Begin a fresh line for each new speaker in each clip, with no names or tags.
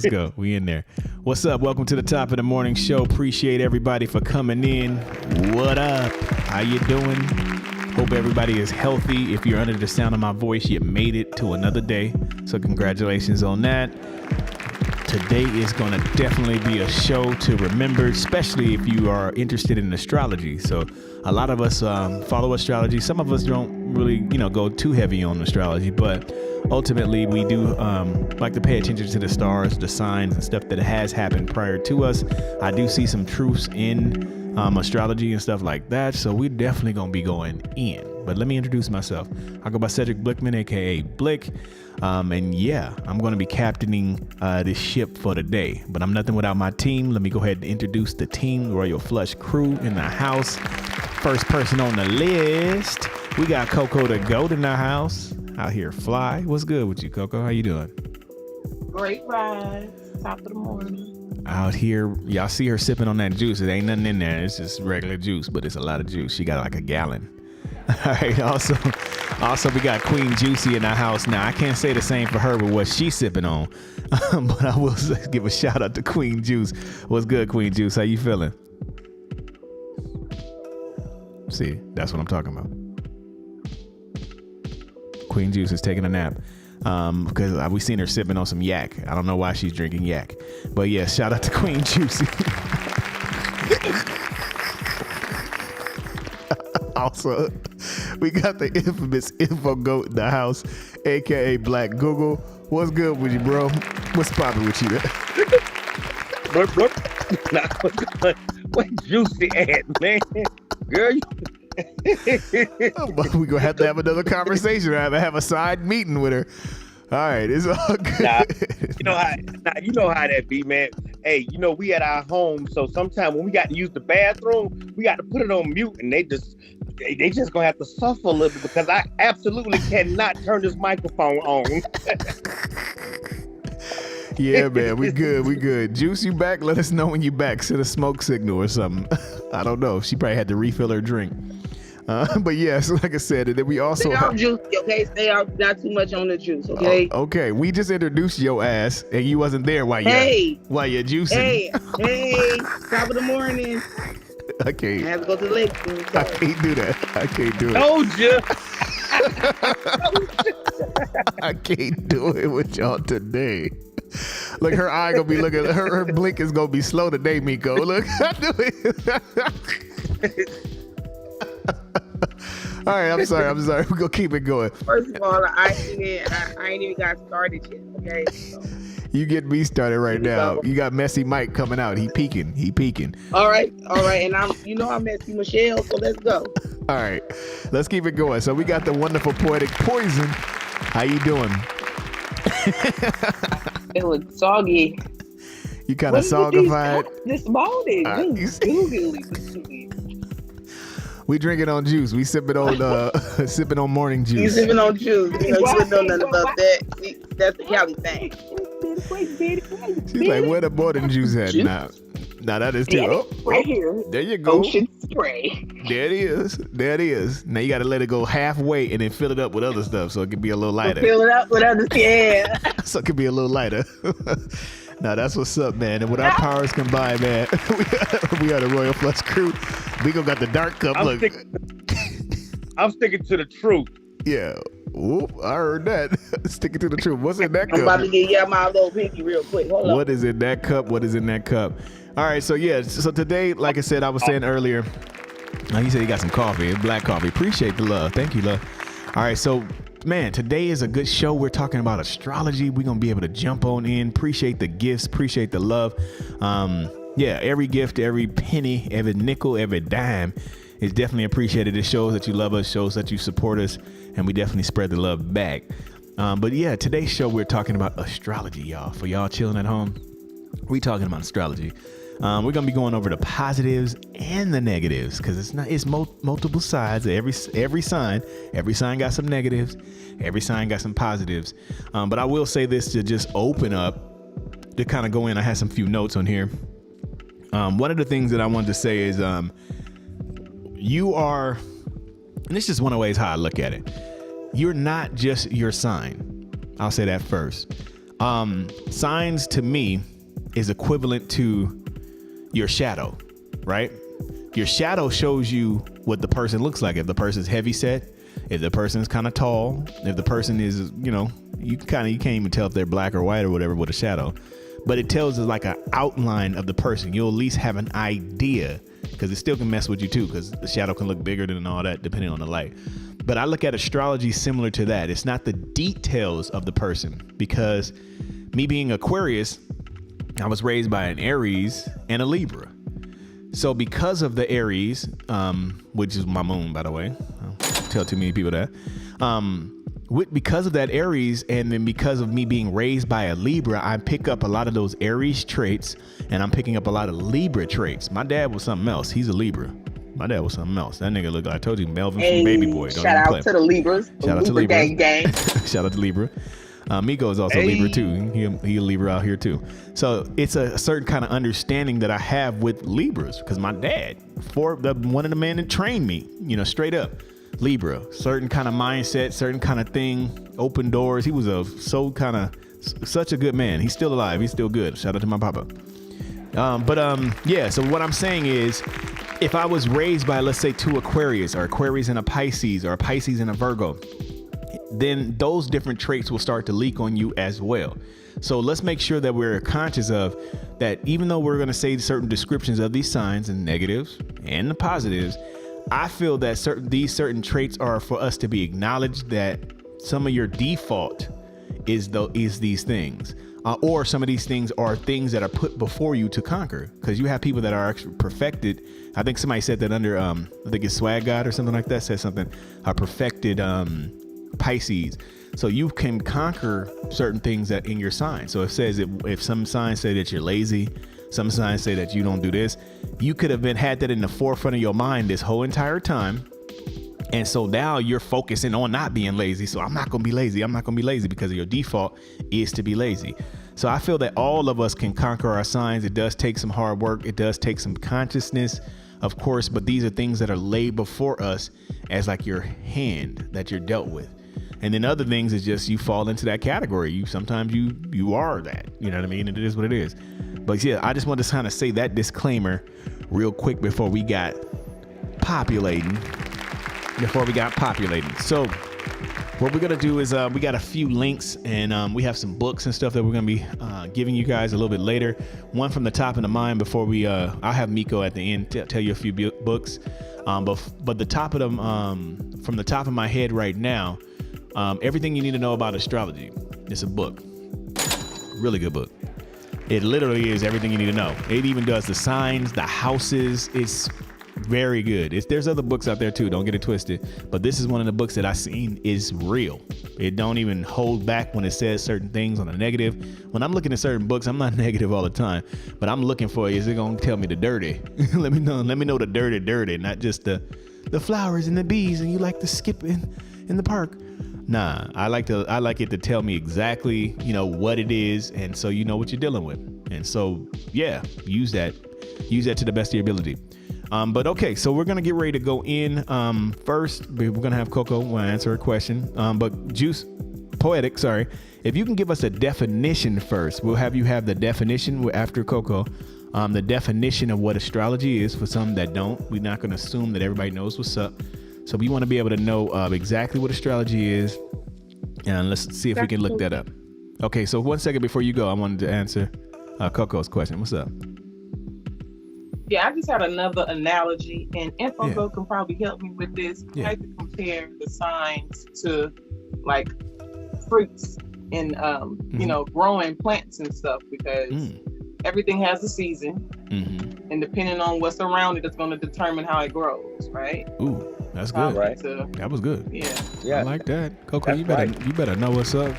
Let's go. We in there. What's up? Welcome to the top of the morning show. Appreciate everybody for coming in. What up? How you doing? Hope everybody is healthy. If you're under the sound of my voice, you made it to another day. So congratulations on that. Today is going to definitely be a show to remember, especially if you are interested in astrology. So a lot of us follow astrology. Some of us don't really, go too heavy on astrology, but ultimately we do like to pay attention to the stars, the signs and stuff that has happened prior to us. I do see some truths in astrology and stuff like that. So we're definitely going to be going in. But let me introduce myself. I go by Cedric Blickman, aka Blick. And yeah, I'm going to be captaining this ship for the day, but I'm nothing without my team. Let me go ahead and introduce the team, Royal Flush crew in the house. First person on the list, we got Coco the Goat in the house out here. Fly. What's good with you, Coco? How you doing?
Great rise. Top of the morning.
Out here, y'all see her sipping on that juice. It ain't nothing in there. It's just regular juice, but it's a lot of juice. She got like a gallon. All right. Also, we got Queen Juicy in the house. Now, I can't say the same for her with what she's sipping on, but I will give a shout out to Queen Juice. What's good, Queen Juice? How you feeling? See, that's what I'm talking about. Queen Juice is taking a nap because we seen her sipping on some yak. I don't know why she's drinking yak, but yeah, shout out to Queen Juicy. Also, we got the infamous Info Goat in the house, aka Black Google. What's good with you, bro? What's poppin' with you there?
What Juicy at, man? Girl,
we gonna have to have another conversation. I have a side meeting with her. All right, it's all good.
You know how that be, man. Hey, we at our home, so sometimes when we got to use the bathroom, we got to put it on mute, and they just gonna have to suffer a little bit because I absolutely cannot turn this microphone on.
Yeah, man, we good. Juice, you back? Let us know when you back. Send a smoke signal or something. I don't know. She probably had to refill her drink. But yes, like I said, and then we also
stay off juice, okay? Stay off, not too much on the juice, okay?
Okay, we just introduced your ass, and you wasn't there while you're juicing.
Hey, top of the morning.
Okay.
I have to go to the lake.
I can't do that. I can't do it.
Told you.
I can't do it with y'all today. Look, her eye gonna be looking. Her blink is gonna be slow today, Miko. Look, I do it. All right, I'm sorry. We're gonna keep it going.
First of all, I ain't even got started yet. Okay. So.
You get me started right now. You got Messy Mike coming out. He peeking.
All right. And I'm Messy Michelle. So let's go.
All right, let's keep it going. So we got the wonderful Poetic Poison. How you doing?
It was soggy.
You kind of soggified
this morning.
We drinking on juice. We sipping on morning juice.
You sipping on juice. You don't know nothing about that. That's the Cali thing.
She's like, where the morning juice at now? Now that is too.
Right here.
There you go.
Ocean spray.
There it is. Now you got to let it go halfway and then fill it up with other stuff so it can be a little lighter.
Fill it up with other, yeah.
So it can be a little lighter. Now that's what's up, man. And with our powers combined, man, we are the Royal Flush crew. We got the dark cup.
I'm sticking to the truth.
Yeah. Whoop, I heard that. Sticking to the truth. What's in that cup?
I'm about to get my little pinky real quick. Hold on.
What is in that cup? All right, so yeah, so today, like I said, I was saying earlier, you said you got some coffee, it's black coffee. Appreciate the love. Thank you, love. All right, so man, today is a good show. We're talking about astrology. We're going to be able to jump on in. Appreciate the gifts. Appreciate the love. Yeah, every gift, every penny, every nickel, every dime is definitely appreciated. It shows that you love us, shows that you support us, and we definitely spread the love back. But yeah, today's show, we're talking about astrology, y'all. For y'all chilling at home, we talking about astrology. We're gonna be going over the positives and the negatives because it's multiple sides. Every sign got some negatives. Every sign got some positives. But I will say this to just open up to kind of go in. I had some few notes on here. One of the things that I wanted to say is you are, and this is one of the ways how I look at it. You're not just your sign. I'll say that first. Signs to me is equivalent to your shadow, right? Your shadow shows you what the person looks like. If the person's heavy set, if the person's kind of tall, if the person is, you can't even tell if they're black or white or whatever with a shadow, but it tells us like an outline of the person. You'll at least have an idea, because it still can mess with you too, because the shadow can look bigger than all that depending on the light. But I look at astrology similar to that. It's not the details of the person, because me being Aquarius, I was raised by an Aries and a Libra. So because of the Aries, which is my moon, by the way, I don't tell too many people that, because of that Aries, and then because of me being raised by a Libra, I pick up a lot of those Aries traits, and I'm picking up a lot of Libra traits. My dad was something else. He's a Libra. My dad was something else. That nigga looked like, I told you, Melvin from Baby Boy. Don't
shout out to the Libras.
Shout out to Libra.
Gang.
Shout out to Libra. Miko is also Libra too. He a Libra out here too. So it's a certain kind of understanding that I have with Libras, because my dad, one of the men that trained me, straight up Libra, certain kind of mindset, certain kind of thing, open doors. He was such a good man. He's still alive. He's still good. Shout out to my papa. So what I'm saying is, if I was raised by, let's say, two Aquarius, or Aquarius and a Pisces, or a Pisces and a Virgo, then those different traits will start to leak on you as well. So let's make sure that we're conscious of that. Even though we're going to say certain descriptions of these signs and negatives and the positives, I feel that these certain traits are for us to be acknowledged, that some of your default is these things, or some of these things are things that are put before you to conquer, because you have people that are actually perfected. I think somebody said that under, I think it's Swag God or something like that, said something, a perfected Pisces. So you can conquer certain things that in your sign. So it says if some signs say that you're lazy, some signs say that you don't do this, you could have had that in the forefront of your mind this whole entire time. And so now you're focusing on not being lazy. So I'm not going to be lazy. I'm not going to be lazy, because your default is to be lazy. So I feel that all of us can conquer our signs. It does take some hard work. It does take some consciousness, of course, but these are things that are laid before us as like your hand that you're dealt with. And then other things is just you fall into that category. Sometimes you are that, you know what I mean? And it is what it is. But yeah, I just want to kind of say that disclaimer real quick before we got populating. So what we're going to do is we got a few links, and we have some books and stuff that we're going to be giving you guys a little bit later. One from the top of the mind before I'll have Miko at the end tell you a few books. But the top of them, from the top of my head right now, Everything You Need to Know About Astrology. It's a book. Really good book. It literally is everything you need to know. It even does the signs, the houses. It's very good. There's other books out there too. Don't get it twisted. But this is one of the books that I've seen is real. It don't even hold back when it says certain things on a negative. When I'm looking at certain books, I'm not negative all the time. But I'm looking for, is it going to tell me the dirty? Let me know the dirty, not just the flowers and the bees and you like to skip in the park. Nah, I like it to tell me exactly, what it is, and so you know what you're dealing with. And so, yeah, use that to the best of your ability. But okay, so we're gonna get ready to go in. First, we're gonna have Coco answer a question. But Juice Poetic, sorry, if you can give us a definition first, we'll have you have the definition after Coco. The definition of what astrology is for some that don't. We're not gonna assume that everybody knows what's up. So we want to be able to know exactly what astrology is, and let's see if we can look that up. Okay, so 1 second before you go, I wanted to answer Coco's question. What's up?
Yeah, I just had another analogy, and InfoGo can probably help me with this. I like to compare the signs to like fruits and growing plants and stuff, because everything has a season, and depending on what's around it, it's going to determine how it grows, right?
Ooh. That's good.
Right.
That was good.
Yeah.
I like that. Coco, you better know what's up.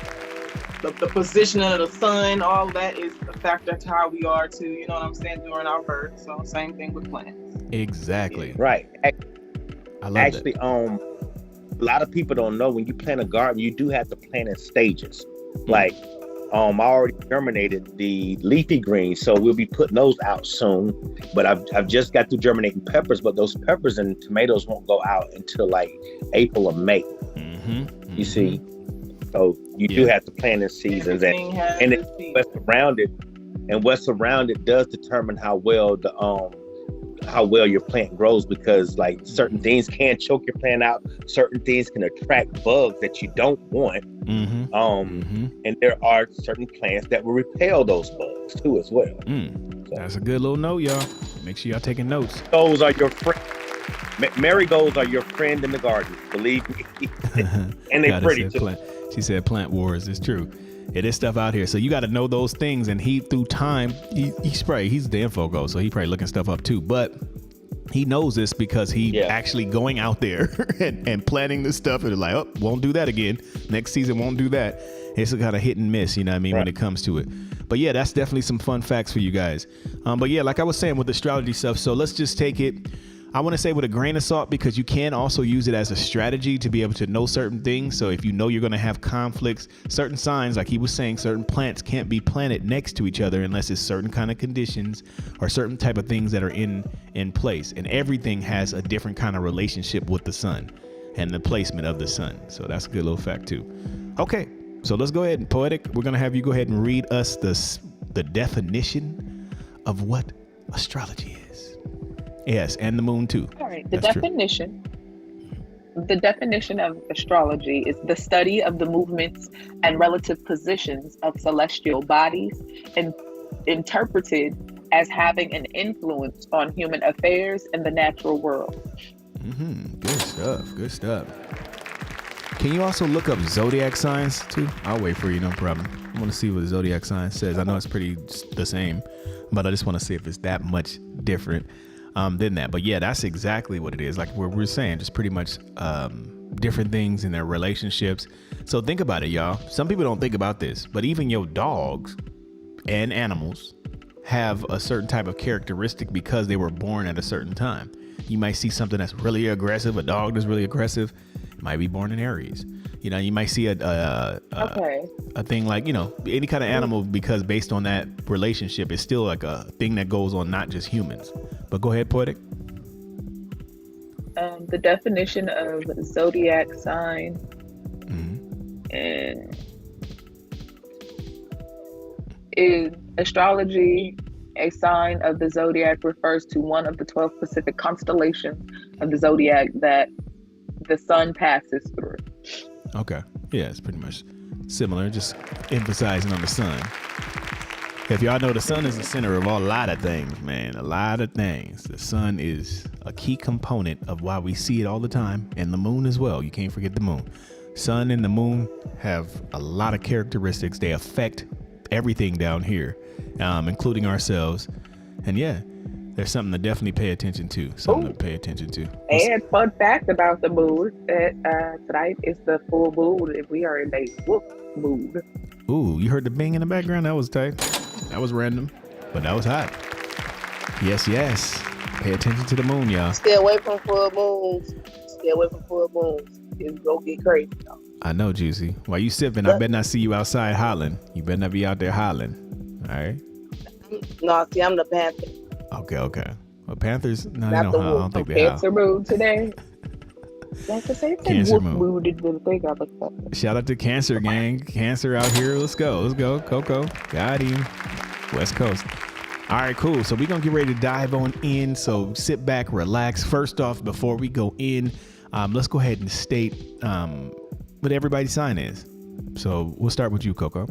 The position of the sun, all that is a factor to how we are too, you know what I'm saying, during our birth. So same thing with plants.
Exactly.
Right.
I love
Actually,
that.
A lot of people don't know, when you plant a garden, you do have to plant in stages. Like, I already germinated the leafy greens, so we'll be putting those out soon. But I've just got through germinating peppers, but those peppers and tomatoes won't go out until like April or May. You see, So you do have to plan in seasons,
Everything has
and
its season.
what's around it does determine how well your plant grows, because like certain things can choke your plant out, certain things can attract bugs that you don't want. And there are certain plants that will repel those bugs too as well.
That's a good little note, y'all. Make sure y'all taking notes.
Those are your friend. Marigolds are your friend in the garden, believe me. And they're pretty too.
She said plant wars. It's true. It is stuff out here. So you got to know those things. And he, through time, he's the info go. So he probably looking stuff up too. But he knows this because he actually going out there and planning this stuff. And like, oh, won't do that again. Next season won't do that. It's a kind of hit and miss, you know what I mean, when it comes to it. But yeah, that's definitely some fun facts for you guys. But yeah, like I was saying with astrology stuff. So let's just take it, I want to say, with a grain of salt, because you can also use it as a strategy to be able to know certain things. So if you know you're going to have conflicts, certain signs, like he was saying, certain plants can't be planted next to each other unless it's certain kind of conditions or certain type of things that are in place. And everything has a different kind of relationship with the sun and the placement of the sun. So that's a good little fact too. Okay, so let's go ahead and Poetic, we're going to have you go ahead and read us the definition of what astrology is. Yes, and the moon too.
All right. The definition of astrology is the study of the movements and relative positions of celestial bodies, and interpreted as having an influence on human affairs and the natural world.
Good stuff. Can you also look up zodiac signs too? I'll wait for you, no problem. I want to see what the zodiac sign says. I know it's pretty the same, but I just want to see if it's that much different than that. But yeah, that's exactly what it is. Like what we're saying, just pretty much different things in their relationships. So think about it, y'all. Some people don't think about this, but even your dogs and animals have a certain type of characteristic because they were born at a certain time. You might see something that's really aggressive, a dog that's really aggressive, might be born in Aries. You know, you might see a thing like, you know, any kind of animal, because based on that relationship, it's still like a thing that goes on, not just humans. But go ahead, Poetic.
The definition of zodiac sign is astrology. A sign of the zodiac refers to one of the 12 specific constellations of the zodiac that the sun passes through.
Okay. Yeah, it's pretty much similar, just emphasizing on the sun. If y'all know, the sun is the center of a lot of things, man. A lot of things. The sun is a key component of why we see it all the time, and the moon as well. You can't forget the moon. Sun and the moon have a lot of characteristics. They affect everything down here, including ourselves. And yeah, there's something to definitely pay attention to.
And fun fact about the moon, tonight is the full moon and we are in a wolf mood.
Ooh, you heard the bing in the background? That was tight. That was random, but that was hot. Yes. Pay attention to the moon, y'all.
Stay away from full moons. It's gonna get crazy, y'all.
I know, Juicy. While you sipping, I better not see you outside hollering. You better not be out there hollering. All right?
No, see, I'm the Panther.
Okay. Well, Panthers, no,
Not
they don't
the
howl. I don't think they howl.
Cancer mood today. Like I say,
Cancer
wolf mood is the thing I look at.
Shout out to Cancer gang. Cancer out here. Let's go. Coco. Got him. West Coast. All right, cool. So we're going to get ready to dive on in. So sit back, relax. First off, before we go in, let's go ahead and state what everybody's sign is. So we'll start with you, Coco.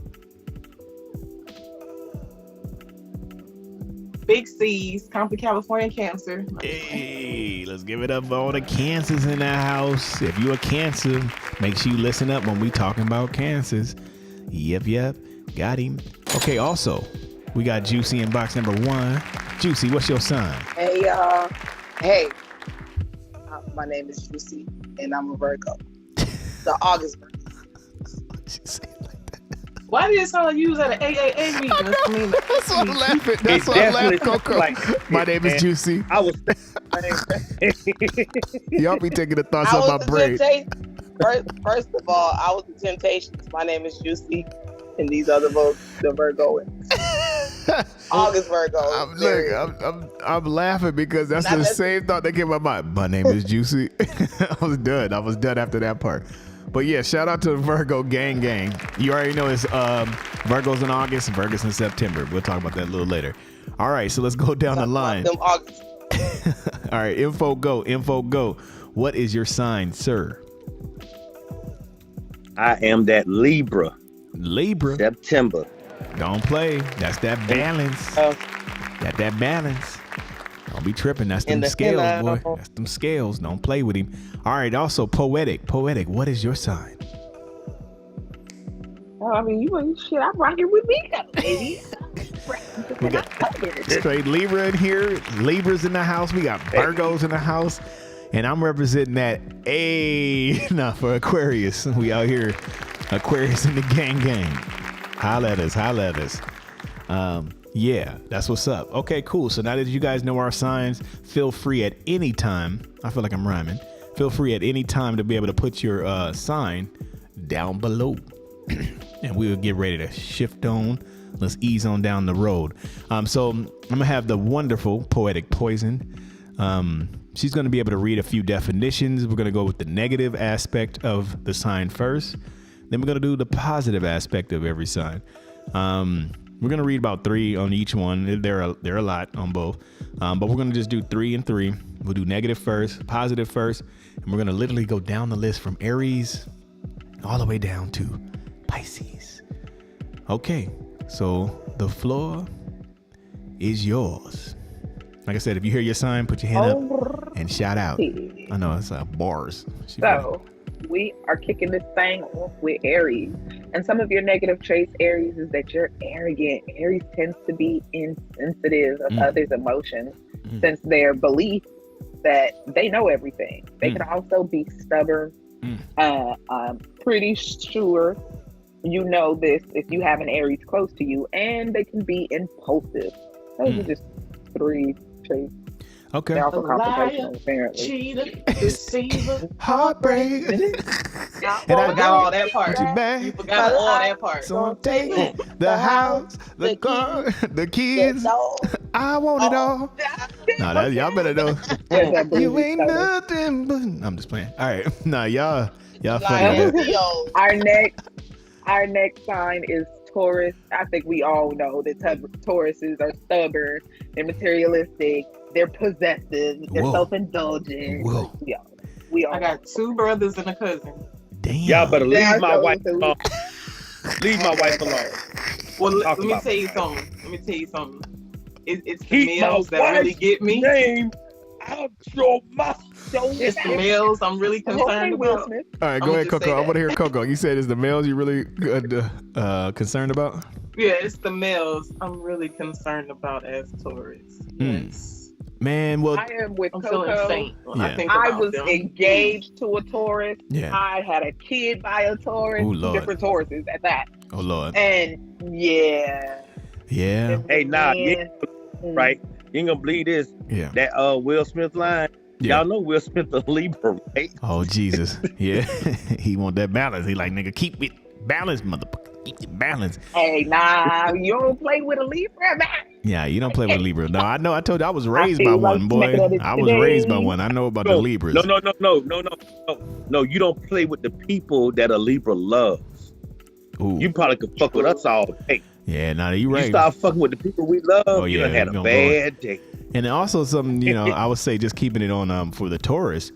Big C's, Compton, California, Cancer.
Hey, let's give it up for all the Cancers in the house. If you're a Cancer, make sure you listen up when we talking about Cancers. Yep. Got him. Okay, also, we got Juicy in box number 1. Juicy, what's your sign?
Hey, y'all. Hey. My name is Juicy, and I'm a Virgo. The August Virgo.
Why did it sound like you was at an AAA meeting?
That's why I'm laughing. That's why I'm laughing, Coco. My name is Juicy.
I was.
Y'all be taking the thoughts off my brain.
First of all, I was the Temptations. My name is Juicy, and these other the Virgoans. August Virgo.
I'm laughing because that's the same thought that came to my mind. My name is Juicy. I was done after that part. But yeah, shout out to the Virgo gang. You already know it's Virgo's in August, Virgo's in September. We'll talk about that a little later. All right, so let's go down the line.
Them August.
All right, info go. What is your sign, sir?
I am that Libra. September.
Don't play. That's that balance. That balance. Don't be tripping. That's them scales, boy. That's them scales. Don't play with him. All right. Also, poetic. What is your sign?
Oh, I mean, you ain't shit. I'm rocking with me, baby.
We got straight Libra in here. Libra's in the house. We got Virgos in the house. And I'm representing that for Aquarius. We out here. Aquarius in the gang. Holla at us. Yeah, that's what's up. Okay, cool. So now that you guys know our signs, feel free at any time. I feel like I'm rhyming. Feel free at any time to be able to put your sign down below. And we'll get ready to shift on. Let's ease on down the road. So I'm going to have the wonderful Poetic Poison. She's going to be able to read a few definitions. We're going to go with the negative aspect of the sign first. Then we're going to do the positive aspect of every sign. We're going to read about 3 on each one. There are a lot on both. But we're going to just do 3 and 3. We'll do negative first, positive first. And we're going to literally go down the list from Aries all the way down to Pisces. Okay, so the floor is yours. Like I said, if you hear your sign, put your hand up and shout out. I know it's bars.
We are kicking this thing off with Aries. And some of your negative traits, Aries, is that you're arrogant. Aries tends to be insensitive of others' emotions since their belief that they know everything. They can also be stubborn. I'm pretty sure you know this if you have an Aries close to you, and they can be impulsive. Those are just 3 traits.
Okay.
They're also confrontational, apparently.
Cheater, deceiver,
heartbreak.
And I forgot all that part. You forgot all that part.
So I'm taking the house, the car, the kids. I want it all. Nah, y'all better know. You ain't nothing but. I'm just playing. All right. Nah, y'all funny.
Our next sign is Taurus. I think we all know that Tauruses are stubborn, they're materialistic, they're possessive, they're self-indulgent.
Whoa.
We all
I got 2 brothers and a cousin.
Damn.
Y'all better leave my wife alone. Leave my wife alone.
Well, let me tell you something. It's the males that really get me.
Name out your mouth.
It's the males I'm really concerned about.
All right, go ahead, Coco. I want to hear Coco. You said it's the males you really concerned about?
Yeah, it's the males I'm really concerned about as Taurus. Yes.
Man, well,
I am with
I'm
Coco.
feeling faint when I think
I
about
was
them.
engaged to a Taurus.
Yeah.
I had a kid by a Taurus.
Ooh, Lord.
Different Tauruses at that.
Oh, Lord.
And yeah.
Hey, right? You ain't gonna believe this.
Yeah.
That Will Smith line.
Yeah.
Y'all know Will Smith a Libra, right?
Oh, Jesus. Yeah. He want that balance. He like, nigga, keep it balanced, motherfucker. Keep it balanced.
Hey, you don't play with a Libra, man.
Yeah, you don't play with Libra. No, I know. I told you I was raised by one, boy. I was raised by one. I know about the Libras.
No. You don't play with the people that a Libra loves.
Ooh.
You probably could fuck with us all day.
Yeah, now you right.
You start fucking with the people we love, you done had a bad day.
And also something, I would say just keeping it on for the Taurus,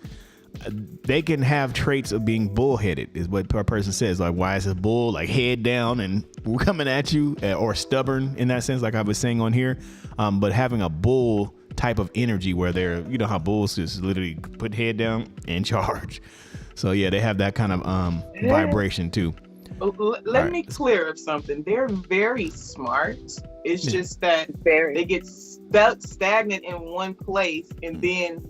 they can have traits of being bullheaded is what a person says. Like, why is a bull like head down and coming at you, or stubborn in that sense, like I was saying on here. But having a bull type of energy where they're, how bulls just literally put head down and charge. So yeah, they have that kind of vibration too.
Let me clear up something. They're very smart. It's just that they get stuck stagnant in one place, and then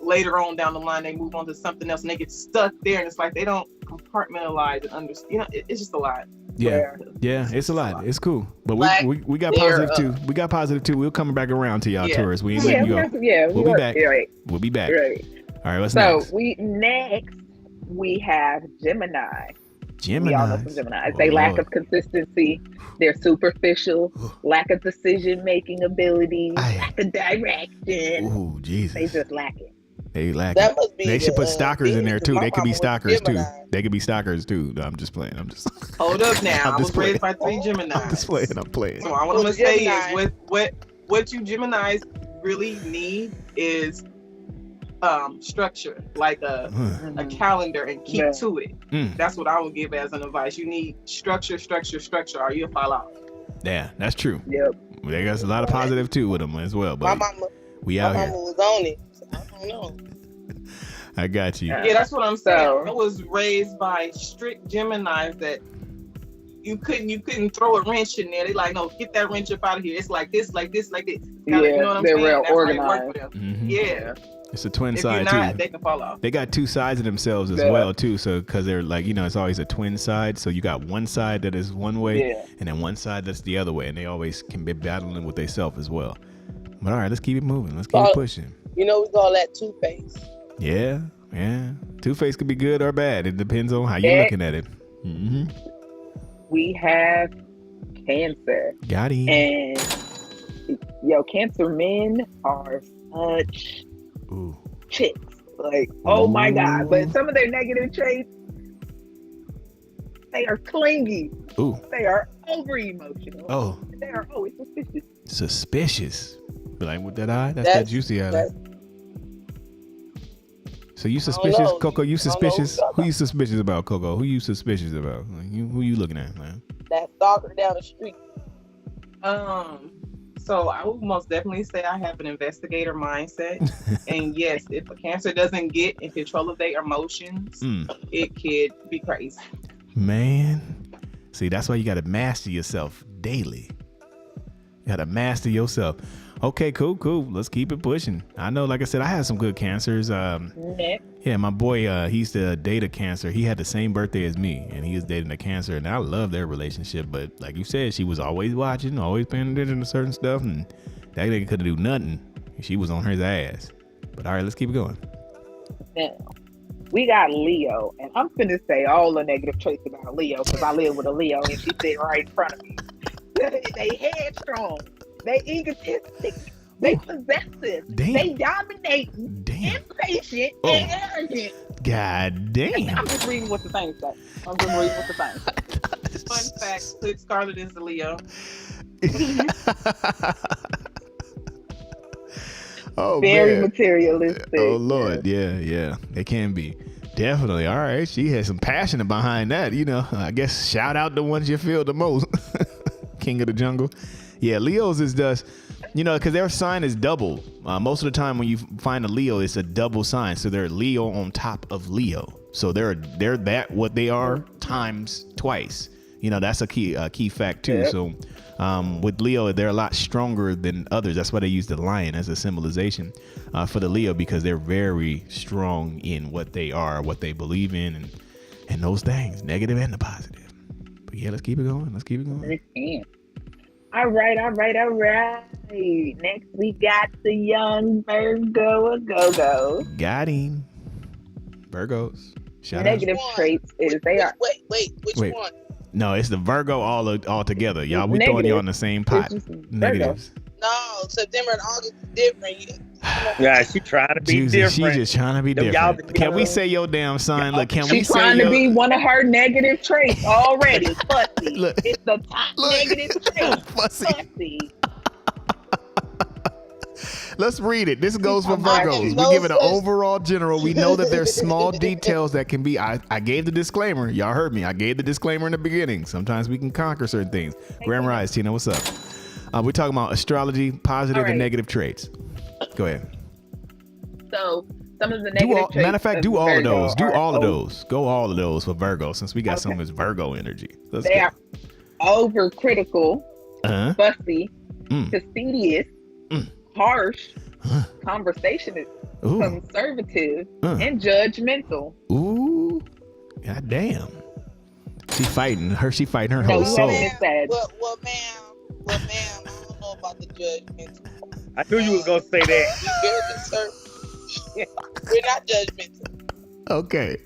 later on down the line they move on to something else, and they get stuck there, and it's like they don't compartmentalize and understand. It's just a lot.
Yeah, it's a lot. It's cool, but we got positive too. We got positive too. We'll come back around to y'all, Taurus. We ain't letting you go.
Yeah,
we'll be back.
Right.
We'll be back.
Right.
All right, what's next?
So we have Gemini.
Gemini.
We all know from Gemini. They lack of consistency. They're superficial. Lack of decision-making ability. Lack of direction.
Ooh, Jesus.
They just lack it.
They lack.
That must be.
They should put stalkers in there too.
My
They could be
mama was
stalkers too.
Gemini.
They could be stalkers too. No, I'm just playing. I'm just.
Hold up now.
I'm
I
just
was raised
playing.
by 3 Geminis.
I'm just playing. I'm playing.
So what I'm gonna say
Gemini.
is what you Geminis really need is structure, like a calendar, and keep
Yeah.
to it.
Mm.
That's what I would give as an advice. You need structure, or you'll fall out.
Yeah, that's true.
Yep.
They got a lot of positive too with them as well.
My
But
mama,
we
my
out
mama
here.
was on it. So I don't know.
I got you.
Yeah, that's what I'm saying.
So-
I was raised by strict Geminis that you couldn't throw a wrench in there. They like, no, get that wrench up out of here. It's like this, like this, like this.
Yeah,
You know what I'm
they're
saying?
real
That's how it
organized.
work for them.
Mhm.
Yeah.
It's a twin
If you're
side
not,
too.
they can fall off.
They got two sides of themselves as
Yeah.
well too. So because they're like, it's always a twin side. So you got one side that is one way,
Yeah.
and then one side that's the other way, and they always can be battling with themselves as well. But all right, let's keep it moving. Let's keep it pushing.
You know, we call that Two-Face.
Yeah. Two-Face could be good or bad. It depends on how you're
Yeah.
looking at it. Mm-hmm.
We have Cancer.
Got him.
And Cancer men are such
Ooh.
chicks. Like, oh my God.
Ooh.
But some of their negative traits, they are clingy.
Ooh.
They are over emotional.
Oh.
They are always suspicious.
Suspicious. Be like with that eye? That's that juicy eye.
that's-
So you
don't
suspicious,
know.
Coco? You
I don't know
suspicious?
who
Who you suspicious about, Coco? Who you suspicious about? Like, who you looking at, man?
That stalker down the street.
So I would most definitely say I have an investigator mindset. And yes, if a Cancer doesn't get in control of their emotions, it could be crazy.
Man, see, that's why you got to master yourself daily. You got to master yourself. Okay, cool. Let's keep it pushing. I know, like I said, I had some good Cancers.
Next.
Yeah, my boy, he used to date a Cancer. He had the same birthday as me, and he was dating a Cancer, and I love their relationship. But like you said, she was always watching, always paying attention to certain stuff, and that nigga couldn't do nothing. She was on his ass. But all right, let's keep it going.
Now, we got Leo, and I'm finna say all the negative traits about Leo because I live with a Leo, and she's sitting right in front of me. They headstrong. They egotistic. They possessive.
Damn.
They dominating.
Damn.
Impatient
Oh.
and arrogant.
God damn.
I'm just reading what the thing says.
Fun fact, Click Scarlet is the Leo.
Oh,
Very
man.
materialistic.
Oh Lord, yeah, it can be. Definitely. All right, she has some passion behind that. I guess shout out the ones you feel the most. King of the jungle. Yeah, Leos is just, because their sign is double. Most of the time when you find a Leo, it's a double sign. So they're Leo on top of Leo. So they're that what they are times twice. That's a key fact too.
Yep.
So with Leo, they're a lot stronger than others. That's why they use the lion as a symbolization for the Leo, because they're very strong in what they are, what they believe in, and those things, negative and the positive. But yeah, let's keep it going.
All right. Next, we got the young Virgo a go-go.
Got him. Virgos. Shout
Negative
Which one?
traits is they are.
Wait, which
Wait.
one?
out. No, it's the Virgo all together. Y'all, we
Negative.
throwing you on the same pot.
It's just Virgo.
Negatives.
No, September and August is different.
Yeah, she trying to be
Juicy,
different.
she just trying to be
Them y'all
different.
be-
Can we say your damn sign? Look, can we
She's
say
trying
your...
to be one of her negative traits already. Fussy.
Look.
It's the top
Look.
negative trait.
Fussy.
Fussy.
Let's read it. This goes for
I'm not
Virgos.
getting
We give it an
no sense.
overall general. We know that there's small details that can be. I gave the disclaimer. Y'all heard me. I gave the disclaimer in the beginning. Sometimes we can conquer certain things. Graham Rise, Tina, what's up? We're talking about astrology, positive
All right.
and negative traits. Go ahead.
So some of the negative traits.
Matter of fact, do all of
Virgo
those. Do
are
all of those. Go all of those for Virgo, since we got some
Okay.
of this Virgo energy. Let's
They
go.
are overcritical,
Uh-huh.
fussy,
Mm.
fastidious,
Mm.
harsh,
Huh.
conversationist,
Ooh.
conservative,
Uh.
and judgmental.
Ooh. God damn. She fighting her
No,
whole
you
soul.
haven't been sad.
Well, ma'am, I don't know about the judgment.
I knew you was gonna say that.
We're very conservative. We're not judgmental.
Okay.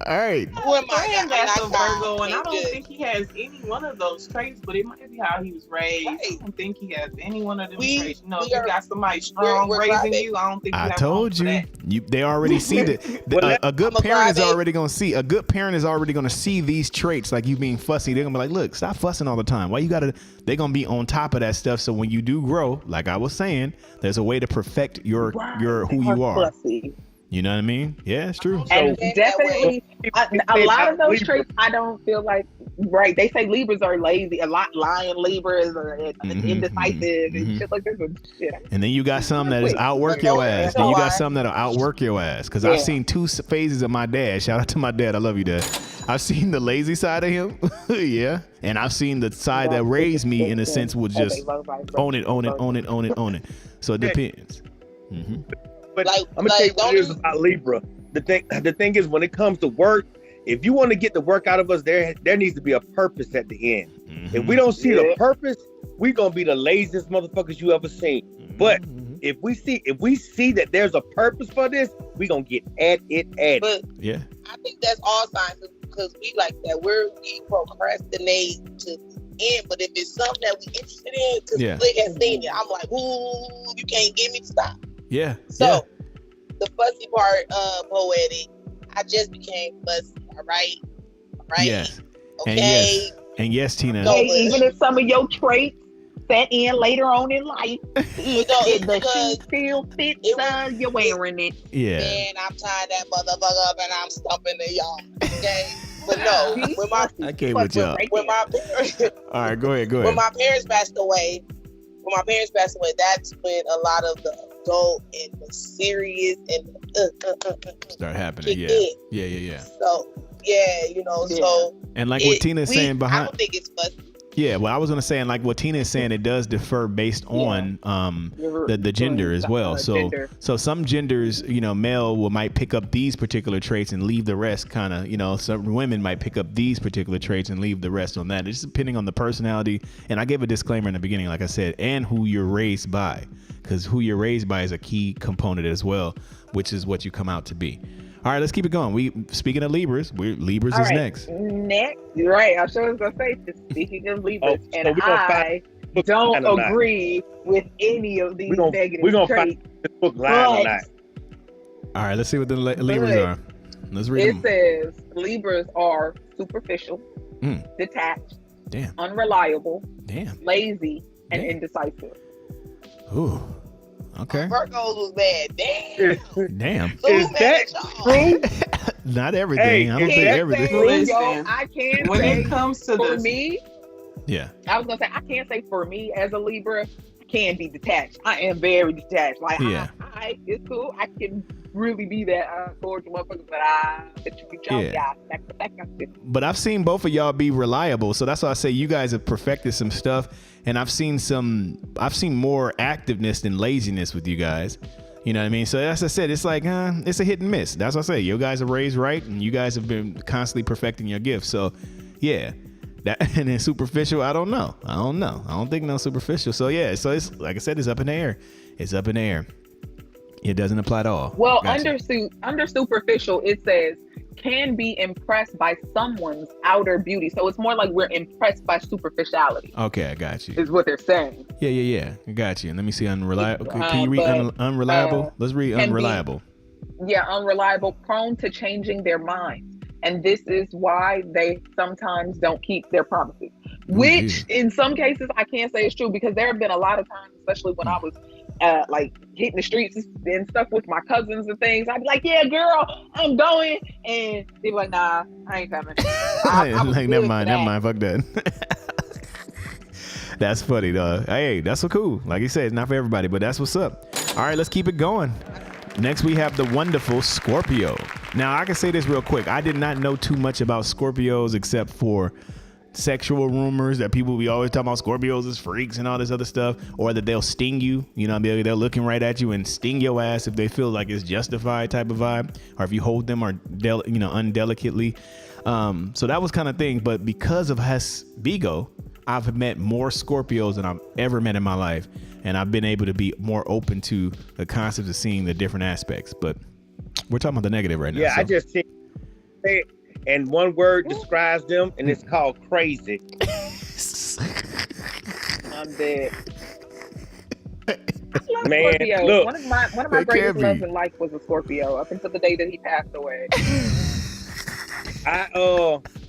All right.
Who am I?
friend that's a
I'm not
Virgo, and I
calm.
don't think he has any one of those traits, but it might be how he was raised.
Right.
I don't think he has any one of them
We-
traits. You know,
we
if you
are-
got somebody strong
we're
raising
crybabies.
you, I don't think you
I
have
told
room
you.
for that.
They already see that.
Well,
A good
I'm a
parent is
crybaby.
already gonna see. A good parent is already gonna see these traits, like you being fussy. They're gonna be like, "Look, stop fussing all the time. Why you gotta?" They're gonna be on top of that stuff. So when you do grow, like I was saying, there's a way to perfect your who you are.
Fussy.
You know what I mean? Yeah, it's true.
And
So-
definitely, a lot of those
Libra.
traits, I don't feel like, right. They say Libras are lazy, a lot lying Libras are indecisive and shit like this. And shit.
And then you got some that is
Wait,
outwork
you know
your ass.
what?
Then you got
Why?
some that'll outwork your ass. Because
Yeah.
I've seen two phases of my dad. Shout out to my dad. I love you, Dad. I've seen the lazy side of him. Yeah. And I've seen the side that raised me in a sense would just own it. So it depends.
But
Like-
I'm gonna tell you
like,
what it is
don't-
about Libra. The thing is, when it comes to work, if you want to get the work out of us, there needs to be a purpose at the end. If we don't see the
Yeah.
purpose, we gonna be the laziest motherfuckers you ever seen. But if we see that there's a purpose for this, we gonna get at it.
But
Yeah.
I think that's all signs because we like that. We procrastinate to the end, but if it's something that we interested in, because
Yeah.
Slick has seen it, I'm like, ooh, you can't get me to stop.
Yeah.
So the fussy part, poetic. I just became fussy. All right.
Yes. And
Okay.
yes. And yes, Tina.
No.
Hey, even if some of your traits set in later on in life,
No,
if the
because
shoe still fits,
it was-
you're wearing it.
Yeah.
Man, I'm tying that motherfucker up and I'm stumping the y'all. Okay. But no, when
I can't with y'all.
when my parents
All right, go ahead.
when my parents passed away, that's when a lot of the adult and the serious and
Start happening.
kicked
Yeah.
in.
Yeah.
So yeah, so
And like what Tina's saying
I
behind.
don't think it's fussy.
Yeah, well, I was gonna say, and like what Tina is saying, it does differ based on the gender as well. So some genders, male might pick up these particular traits and leave the rest. Kind of, some women might pick up these particular traits and leave the rest on that. It's just depending on the personality. And I gave a disclaimer in the beginning, like I said, and who you're raised by, because who you're raised by is a key component as well, which is what you come out to be. All right, let's keep it going. Speaking of Libras, Libras
All
is
right.
next.
Next, right? I sure was gonna say. Speaking of Libras,
so
and
we gonna
I
Book
don't
line or not?
agree with any of these
We gonna
negative
find
traits.
this book line or not.
All right, let's see what the Libras
But
are. Let's read
It
them.
says Libras are superficial,
Mm.
detached,
Damn.
unreliable,
Damn.
lazy, and
Damn.
indecisive.
Ooh. Okay.
Virgos was bad. Damn.
Damn.
So
Is
who mad
that
at y'all?
Not everything.
Hey,
I don't
is
think
that
everything.
True,
Listen,
yo, I can't
When
say
it comes to
for
the
me.
Yeah.
I was gonna say I can't say for me as a Libra, I can be detached. I am very detached. Like,
Yeah.
it's cool. I can really be that cordial motherfucker, but you can jump,
Yeah.
back.
But I've seen both of y'all be reliable. So that's why I say you guys have perfected some stuff. And I've seen more activeness than laziness with you guys. You know what I mean? So as I said, it's like, it's a hit and miss. That's what I say. You guys are raised right and you guys have been constantly perfecting your gifts. So yeah. And then superficial, I don't know. I don't think no superficial. So yeah, so it's like I said, it's up in the air. It's up in the air. It doesn't apply to all.
Well,
Gotcha.
under superficial, it says can be impressed by someone's outer beauty. So it's more like we're impressed by superficiality.
Okay, I got you.
Is what they're saying.
Yeah. I got you. Let me see unreliable.
Uh,
Can you read
but,
unreliable? Let's read
can be-
unreliable.
Yeah, unreliable, prone to changing their minds. And this is why they sometimes don't keep their promises. Which in some cases I can't say is true, because there have been a lot of times, especially when I was like hitting the streets and stuff with my cousins and things, I'd be like, yeah, girl, I'm going. And they'd be like, nah, I ain't coming. I was
Like,
good
never
for
mind, fuck that. That's funny, though. Hey, that's so cool. Like you said, it's not for everybody, but that's what's up. All right, let's keep it going. Next, we have the wonderful Scorpio. Now, I can say this real quick. I did not know too much about Scorpios except for sexual rumors that people be always talking about Scorpios as freaks and all this other stuff, or that they'll sting you. You know, they're looking right at you and sting your ass if they feel like it's justified type of vibe, or if you hold them or undelicately. So that was kind of thing. But because of Hess Bigo, I've met more Scorpios than I've ever met in my life, and I've been able to be more open to the concept of seeing the different aspects. But we're talking about the negative right now.
Yeah,
so.
I just seen say it, and one word describes them, and it's called crazy.
I'm dead. I love
Man,
Scorpios.
look.
One of my
That
greatest
can't be.
loves in life was a Scorpio up until the day that he passed away.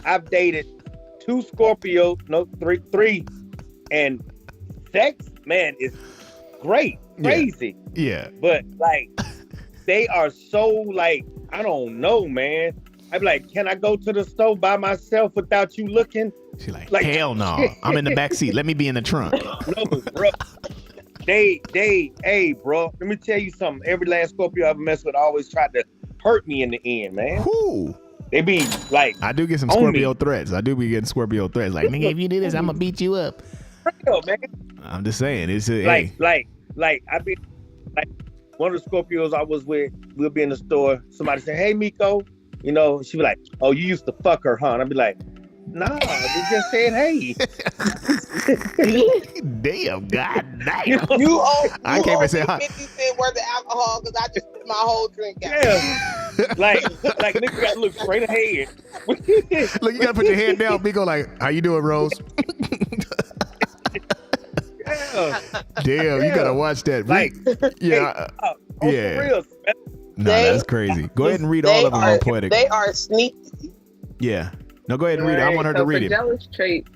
I've dated 2 Scorpios, no, three, and sex, man, is great, crazy.
Yeah.
But like, they are so like, I don't know, man. I'm like, can I go to the store by myself without you looking?
She like,
Like-
hell no. I'm in the back seat. Let me be in the trunk.
No, bro. Hey, bro. Let me tell you something. Every last Scorpio I ever messed with always tried to hurt me in the end, man.
Whoo.
They be like,
I do get some
On
Scorpio threats. I do be getting Scorpio threats. Like, nigga, if you do this, I'm gonna beat you up.
real, man.
I'm just saying. It's a,
Like
hey.
I be like one of the Scorpios I was with. We'll be in the store. Somebody say, "Hey, Miko," you know. She be like, "Oh, you used to fuck her, huh?" And I be like, "Nah, they just said hey."
Damn, god damn.
You owe
I can't even say
me
hi.
50 cents worth of alcohol because I just spit my whole drink out.
Yeah, like nigga got to look straight ahead.
Look, you gotta put your head down. Miko like, how you doing, Rose?
Yeah,
Damn, you gotta watch that.
like
Yeah.
on
Yeah.
the real.
No,
They-
that's crazy. Go ahead and read all of them on Poetic.
They are sneaky.
Yeah. No, go ahead and read it. I want her to
So
read
for
it.
jealous traits,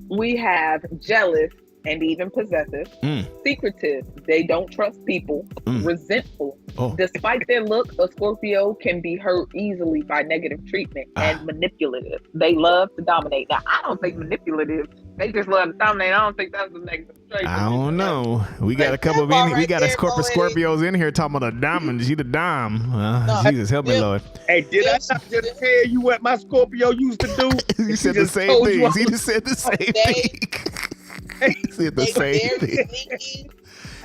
we have jealous and even possessive,
Mm.
secretive, they don't trust people,
Mm.
resentful.
Oh.
Despite their look, a Scorpio can be hurt easily by negative treatment, and manipulative. They love to dominate. Now, I don't think manipulative. They just love to dominate. I don't think that's a negative trait.
I don't know. We got a
Like,
couple of
that
we
part
got a
right there,
Scorpios in here talking about a diamond. She the dime.
No,
Jesus, help me,
yeah.
Lord.
Hey, did I not just tell you what my Scorpio used to do?
You
She
said the
just
same
told you
things. He just said the same
They-
thing. He said the
They
same
very
thing.
sneaky.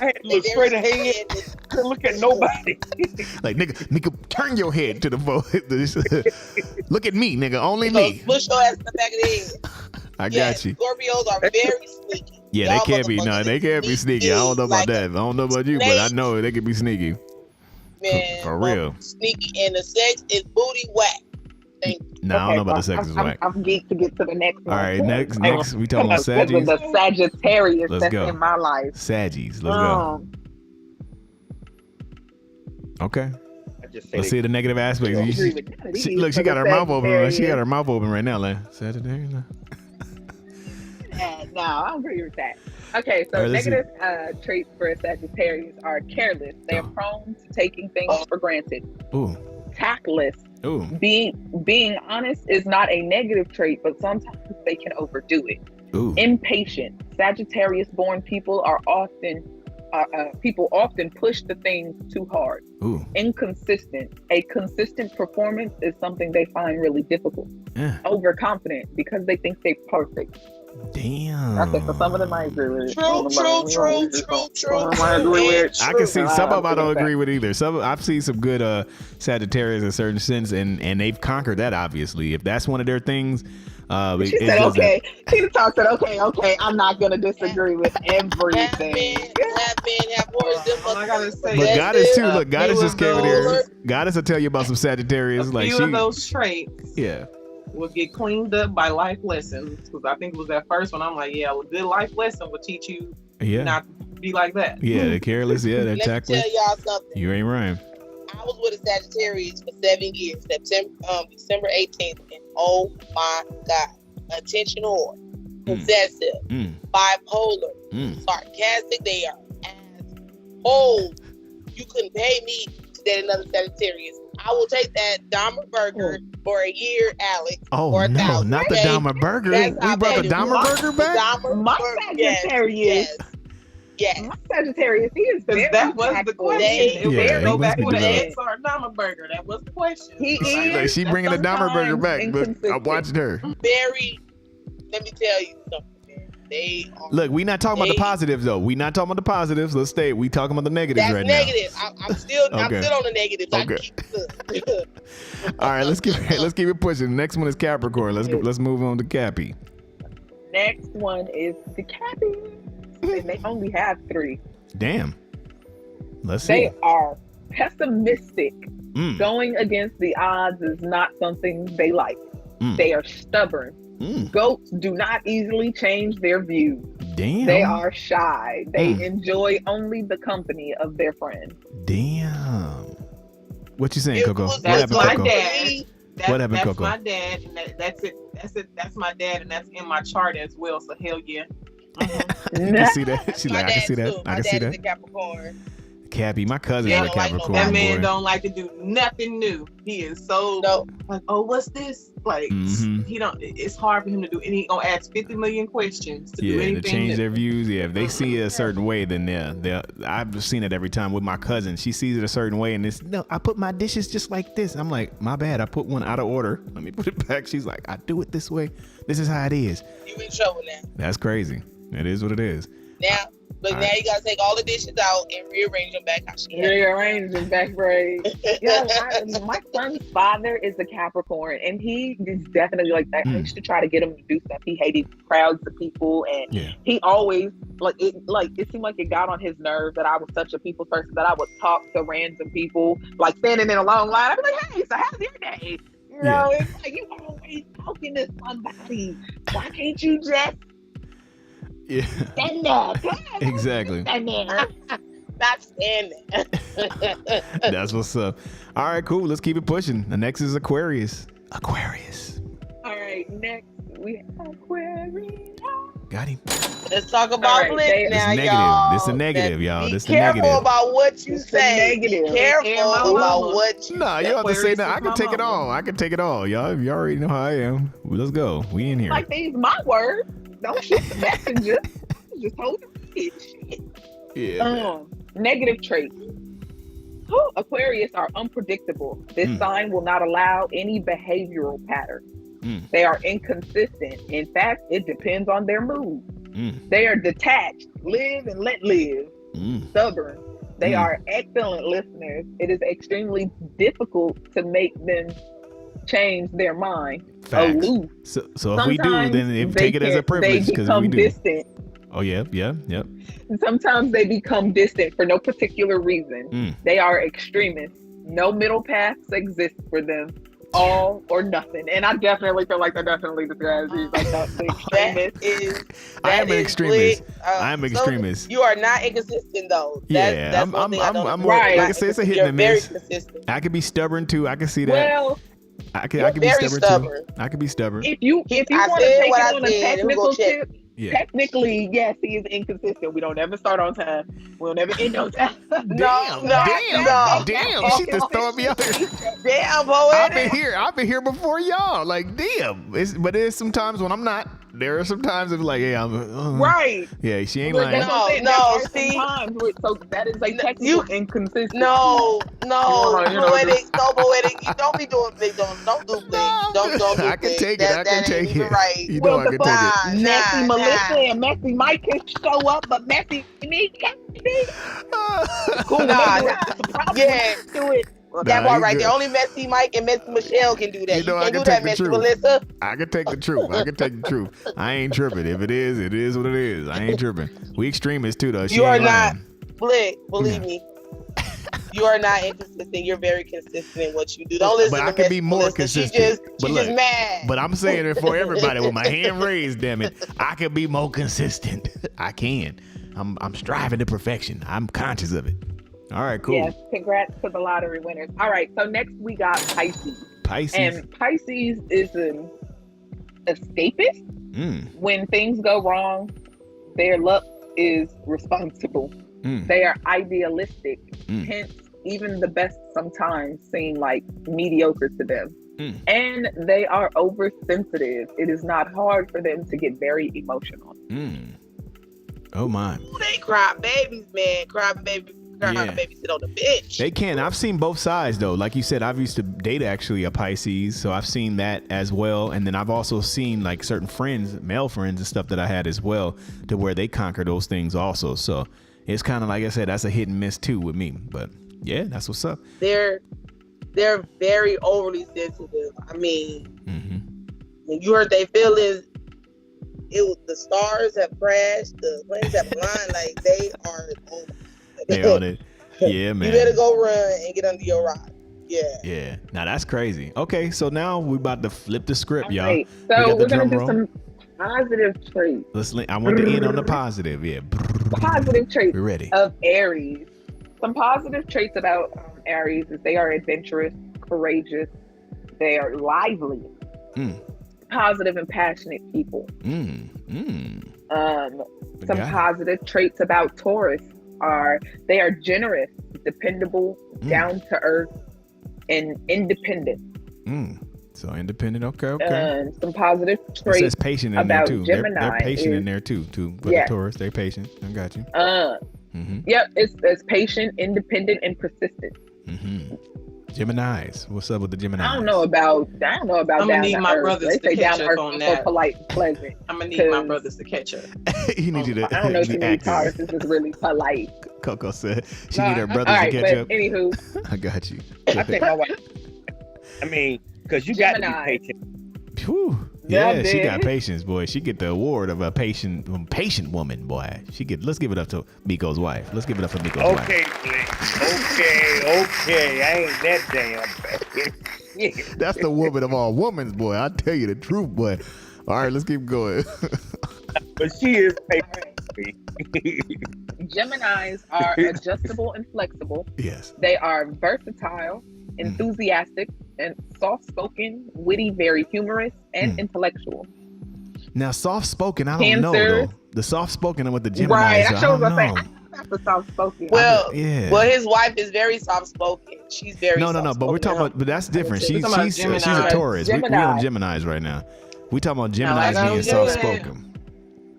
I had to
They
look straight
very
ahead.
sneaky.
Couldn't look at nobody.
Like, nigga, turn your head to the vote. Look at me, nigga. Only
So
me.
push your ass in the back of the head.
I
Yes,
got you.
Scorpios are very sneaky.
Yeah, they
Y'all
can't be. No,
motherfuckers
they can't be
is
sneaky. I don't know about
like
that. I don't know about you, but I know they can be sneaky.
Man,
For real.
Sneaky, and the sex is booty whack. Thank you.
No, I don't know about the sex is whack.
I'm geeked to get to the next one.
All right, next we talking about
With
Saggies.
the Sagittarius
Let's
that's
go.
in my life.
Saggies. Let's go. Okay.
I just say
Let's
they-
see the negative aspects.
I
You-
agree with none of these
Look, she
for
got
the
her mouth open. She
Sagittarius.
got her mouth open right now, like Sagittarius.
No, I don't agree with that. Okay, so
All right, let's see.
negative traits for Sagittarius are careless. They're
Oh.
prone to taking things for granted.
Ooh,
Tactless.
ooh.
Being honest is not a negative trait, but sometimes they can overdo it.
Ooh.
Impatient. Sagittarius-born people are often push the things too hard.
Ooh.
Inconsistent. A consistent performance is something they find really difficult.
Yeah.
Overconfident because they think they're perfect.
Damn.
I think for some of them I agree with.
True.
I agree with.
I can see some of them I don't
with
agree with either. Some I've seen some good Sagittarius in a certain sense, and they've conquered that. Obviously, if that's one of their things,
She said, okay. She talked said, okay, I'm not going to disagree with everything.
Have words them
All I gotta say
But
is
Goddess too.
a
Look, Goddess
few
just
of
came in here.
those-
Goddess will tell you about some Sagittarius.
a
Like
few
she,
of those traits
yeah,
will get cleaned up by life lessons. Because I think it was that first one. I'm like, yeah, a good life lesson will teach you
yeah,
not to be like that.
yeah. They're careless. Yeah, they're
Let me
tactless.
tell y'all something.
You ain't right.
I was with a Sagittarius for 7 years, December 18th, and oh my God, attention whore, possessive, bipolar, sarcastic. They are assholes. You couldn't pay me to date another Sagittarius. I will take that Dahmer burger for a year, Alex.
Oh
or
no,
1,000.
not the
Okay?
Dahmer burger.
That's how
We brought
bad
the
it
Dahmer
was.
burger back.
Dahmer
My
burger.
Sagittarius.
Yes.
My Sagittarius, he is
Because
very
that was the
tactful.
question. It was
Yeah, he
go
must
back
be
with an
developed.
X or a Dahmer burger. That was the question.
He is.
Like she bringing the Dahmer burger back, but I'm
Inconsistent.
watching her.
Very. Let me tell you something. Man. They are.
Look, we not talking about the positives though. We not talking about the positives. Let's stay. We talking about the negatives
That's
right
negative. I'm still
Okay.
on the negatives. I
Okay.
can keep it.
now. All right, let's keep it pushing. Next one is Capricorn. Let's move on to Cappy.
Next one is the Cappy. And they only have 3.
Damn. Let's see.
They are pessimistic, Going against the odds is not something they like. They are stubborn. Goats do not easily change their views.
Damn.
They are shy. They enjoy only the company of their friends.
Damn. What you saying, Coco? What
That's
happened,
my
Coco?
dad.
What happened,
that's
Coco?
my dad, and that's it. That's my dad, and that's in my chart as well. So hell yeah.
You can see that. She's
My
like, I can
dad
see that.
too.
I
My
can see
dad is a
that.
Capricorn.
Cappy, my cousin's
Yeah,
a
I don't like
Capricorn.
That man
boy.
don't like to do nothing new. He is so like, oh, what's this? Like he don't. It's hard for him to do. And he gonna ask 50 million questions to do
Yeah,
anything
to change
new.
their views. Yeah, if they see it a certain way, then they're. I've seen it every time with my cousin. She sees it a certain way, and it's no. I put my dishes just like this. I'm like, my bad. I put one out of order. Let me put it back. She's like, I do it this way. This is how it is.
You in trouble now.
That's crazy. It is what it is.
Now, but now you gotta take all the dishes out and rearrange them back how she had.
Rearrange and back braid. My son's father is a Capricorn, and he is definitely like that. I used to try to get him to do stuff. He hated crowds of people, and he always it seemed like it got on his nerves that I was such a people person that I would talk to random people, like standing in a long line. I'd be like, "Hey, so how's your day?" You know, it's like you always talking to somebody. Why can't you just stand there?
Exactly.
Stand there.
Not standing.
That's what's up. All right, cool. Let's keep it pushing. The next is Aquarius.
All right, next we have Aquarius.
Got him.
Let's talk about Blick now, y'all.
This is a negative, y'all. This is
Be
a negative.
careful about what you say. Be careful about what you
Nah, you don't have to say that. I can take it all. I can take it all. Y'all already know how I am. Let's go. We in here.
Like these my words. Don't shoot the messenger. Just hold the shit.
Yeah.
Negative traits. Aquarius are unpredictable. This sign will not allow any behavioral pattern. They are inconsistent. In fact, it depends on their mood. They are detached, live and let live, stubborn. They are excellent listeners. It is extremely difficult to make them change their mind.
Facts.
Aloof.
So if we do, then take it as a privilege because we do.
Distant.
Oh yeah.
Sometimes they become distant for no particular reason. They are extremists. No middle paths exist for them. All or nothing. And I definitely feel like that definitely describes you like that.
I am an extremist. I am an extremist.
You are not inconsistent though.
I'm right. Like I said, it's a hit and a miss. I could be stubborn too. I can see that.
Well,
I can be stubborn too. I can be stubborn.
If you want to take it on a technical tip, technically, yes, he is inconsistent. We don't ever start on time. We'll never end on time.
Damn. She just throwing me out there.
Damn, boy.
I've been here before y'all. Like, damn. But there's some times when I'm not. There are some times it's like, hey, I'm
right.
Yeah, she ain't lying.
No, see.
So that is a technical inconsistency.
No, poetic. You don't be doing big. Don't do big. Don't do
I can take it. I can take it.
Right.
You know I can take it.
Messy Melissa and Messy Mike can show up, but Messy me can't be. Cool.
Yeah.
Do it.
That part right there. Only Messy Mike and Messy Michelle can do that. You can't do that, Messy Melissa.
I can take the truth. I ain't tripping. If it is what it is. I ain't tripping. We extremists too, though.
You are not. Blick, believe me. You are not inconsistent. You're very consistent in what you do. Don't listen to
But I can be more consistent.
She's just mad.
But I'm saying it for everybody with my hand raised, damn it. I can be more consistent. I can. I'm striving to perfection. I'm conscious of it. All right, cool.
Yes, congrats to the lottery winners. All right, so next we got Pisces. And Pisces is an escapist. When things go wrong, their luck is responsible. They are idealistic. Hence, even the best sometimes seem like mediocre to them. And they are oversensitive. It is not hard for them to get very emotional.
Oh my.
They cry babies, man. Cry babies sit on the bench.
They can. I've seen both sides though. Like you said, I've used to date actually a Pisces, so I've seen that as well. And then I've also seen like certain friends, male friends and stuff that I had as well, to where they conquer those things also. So it's kind of like I said, that's a hit and miss too with me. But yeah, that's what's up.
They're very overly sensitive. I mean, when you hurt their feelings, the stars have crashed, the planes have aligned, like they are over.
They on it. Yeah, man.
You better go run and get under your rock.
Yeah. Now that's crazy. Okay, so now we about to flip the script, y'all.
Right. So
we
we're gonna do some positive traits.
I want to end on the positive. Yeah.
Positive traits
We're ready.
of Aries. Some positive traits about Aries is they are adventurous, courageous, they are lively, positive and passionate people. Some positive traits about Taurus are they are generous, dependable, down to earth, and independent.
So independent, okay.
Some positive traits.
It says patient in there
about
too.
Gemini
They're patient in there too. With the Taurus, they're patient. I got you.
Yep, it's patient, independent, and persistent.
Geminis, what's up with the Geminis?
I don't know about
I'm gonna need my brothers to catch up on that.
Polite and pleasant.
I'm gonna need my brothers to catch up.
You need you to.
I don't know if you need Taurus is really polite.
Coco said she need her brothers to catch up.
Anywho,
I got you.
I think my wife. I mean, because you got to be patient.
Whew. Yeah, she got patience, boy. She get the award of a patient woman, boy. Let's give it up to Miko's wife. Let's give it up for Miko's wife.
Okay. I ain't that damn bad.
That's the woman of all women, boy. I tell you the truth, boy. All right, let's keep going.
But she is patient.
Geminis are adjustable and flexible.
Yes.
They are versatile, enthusiastic, and soft-spoken, witty, very humorous, and intellectual.
Now, soft-spoken, I don't know, though. The soft-spoken with the Geminis,
right,
I don't know.
That's the soft-spoken.
Well, his wife is very soft-spoken. She's very
No, but we're talking about, but that's different. She's a Taurus. We on Geminis right now. We talking about Geminis being soft-spoken.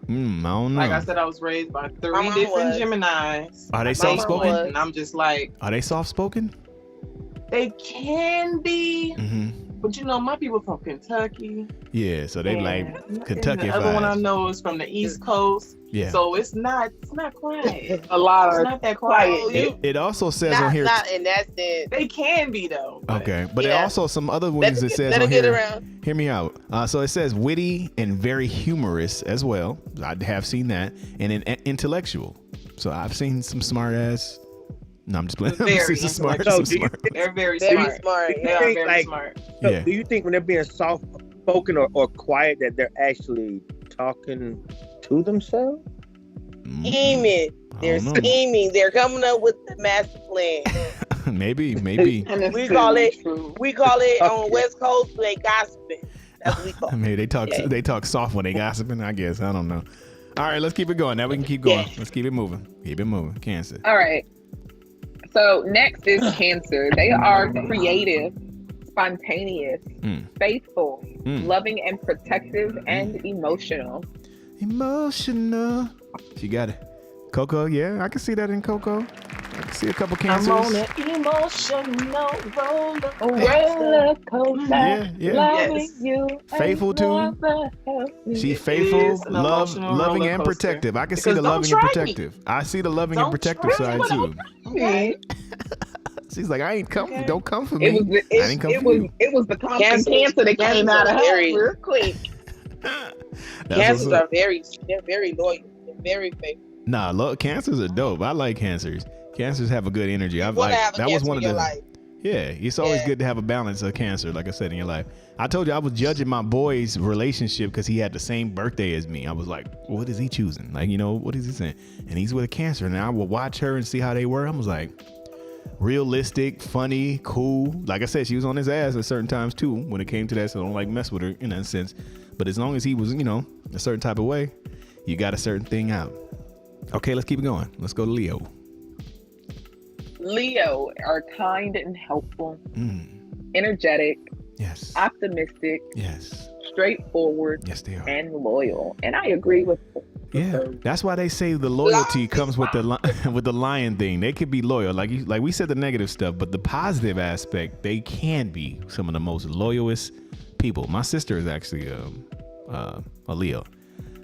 I don't know.
Like I said, I was raised by 3 different Geminis.
Are they soft-spoken?
And I'm just like...
Are they soft-spoken?
They can be, but you know, my people from Kentucky.
Yeah, so they like Kentucky.
The other one I know is from the East Coast.
Yeah.
So it's not quiet.
A lot
it's
of
not that quiet.
It also says on here.
Not in that sense.
They can be though.
Okay, but it also some other ones that says on here. Hear me out. So it says witty and very humorous as well. I have seen that, and intellectual. So I've seen some smart ass. No, I'm just playing.
Very
smart.
They're very smart. They are very smart.
So do you think when they're being soft-spoken or quiet that they're actually talking to themselves?
Scheming. They're scheming. They're coming up with the master plan.
maybe.
we call it on the West Coast, they gossiping. That's what we call it.
I mean, they talk soft when they gossiping, I guess. I don't know. All right, let's keep it going. Now we can keep going. Let's keep it moving. Cancer.
All right. So next is Cancer. They are creative, spontaneous, faithful, loving and protective, and emotional.
Emotional. She got it. Coco, yeah, I can see that in Coco. I can see a couple Cancers.
I'm on an emotional
roller coaster.
Yeah.
Loving you.
Faithful too. She's faithful, loving and protective. I can see the loving and protective. I see the loving and protective side too. She's like, I ain't come. Don't come for me.
It was the constant Cancer that came out of her real quick.
Cancers are very loyal. They're very faithful.
Nah, Cancers are dope. I like Cancers. Cancers have a good energy. That was one of the. Life. Yeah, it's always good to have a balance of Cancer, like I said, in your life. I told you I was judging my boy's relationship because he had the same birthday as me. I was like, what is he choosing? Like, what is he saying? And he's with a Cancer. And I would watch her and see how they were. I was like, realistic, funny, cool. Like I said, she was on his ass at certain times too when it came to that. So I don't like mess with her in that sense. But as long as he was, a certain type of way, you got a certain thing out. Okay, let's keep it going. Let's go to Leo.
Leo are kind and helpful, energetic,
yes,
optimistic,
yes,
straightforward,
yes, they are,
and loyal. And I agree with.
Yeah, that's why they say the loyalty comes with the lion thing. They could be loyal, like we said the negative stuff, but the positive aspect, they can be some of the most loyalist people. My sister is actually a Leo.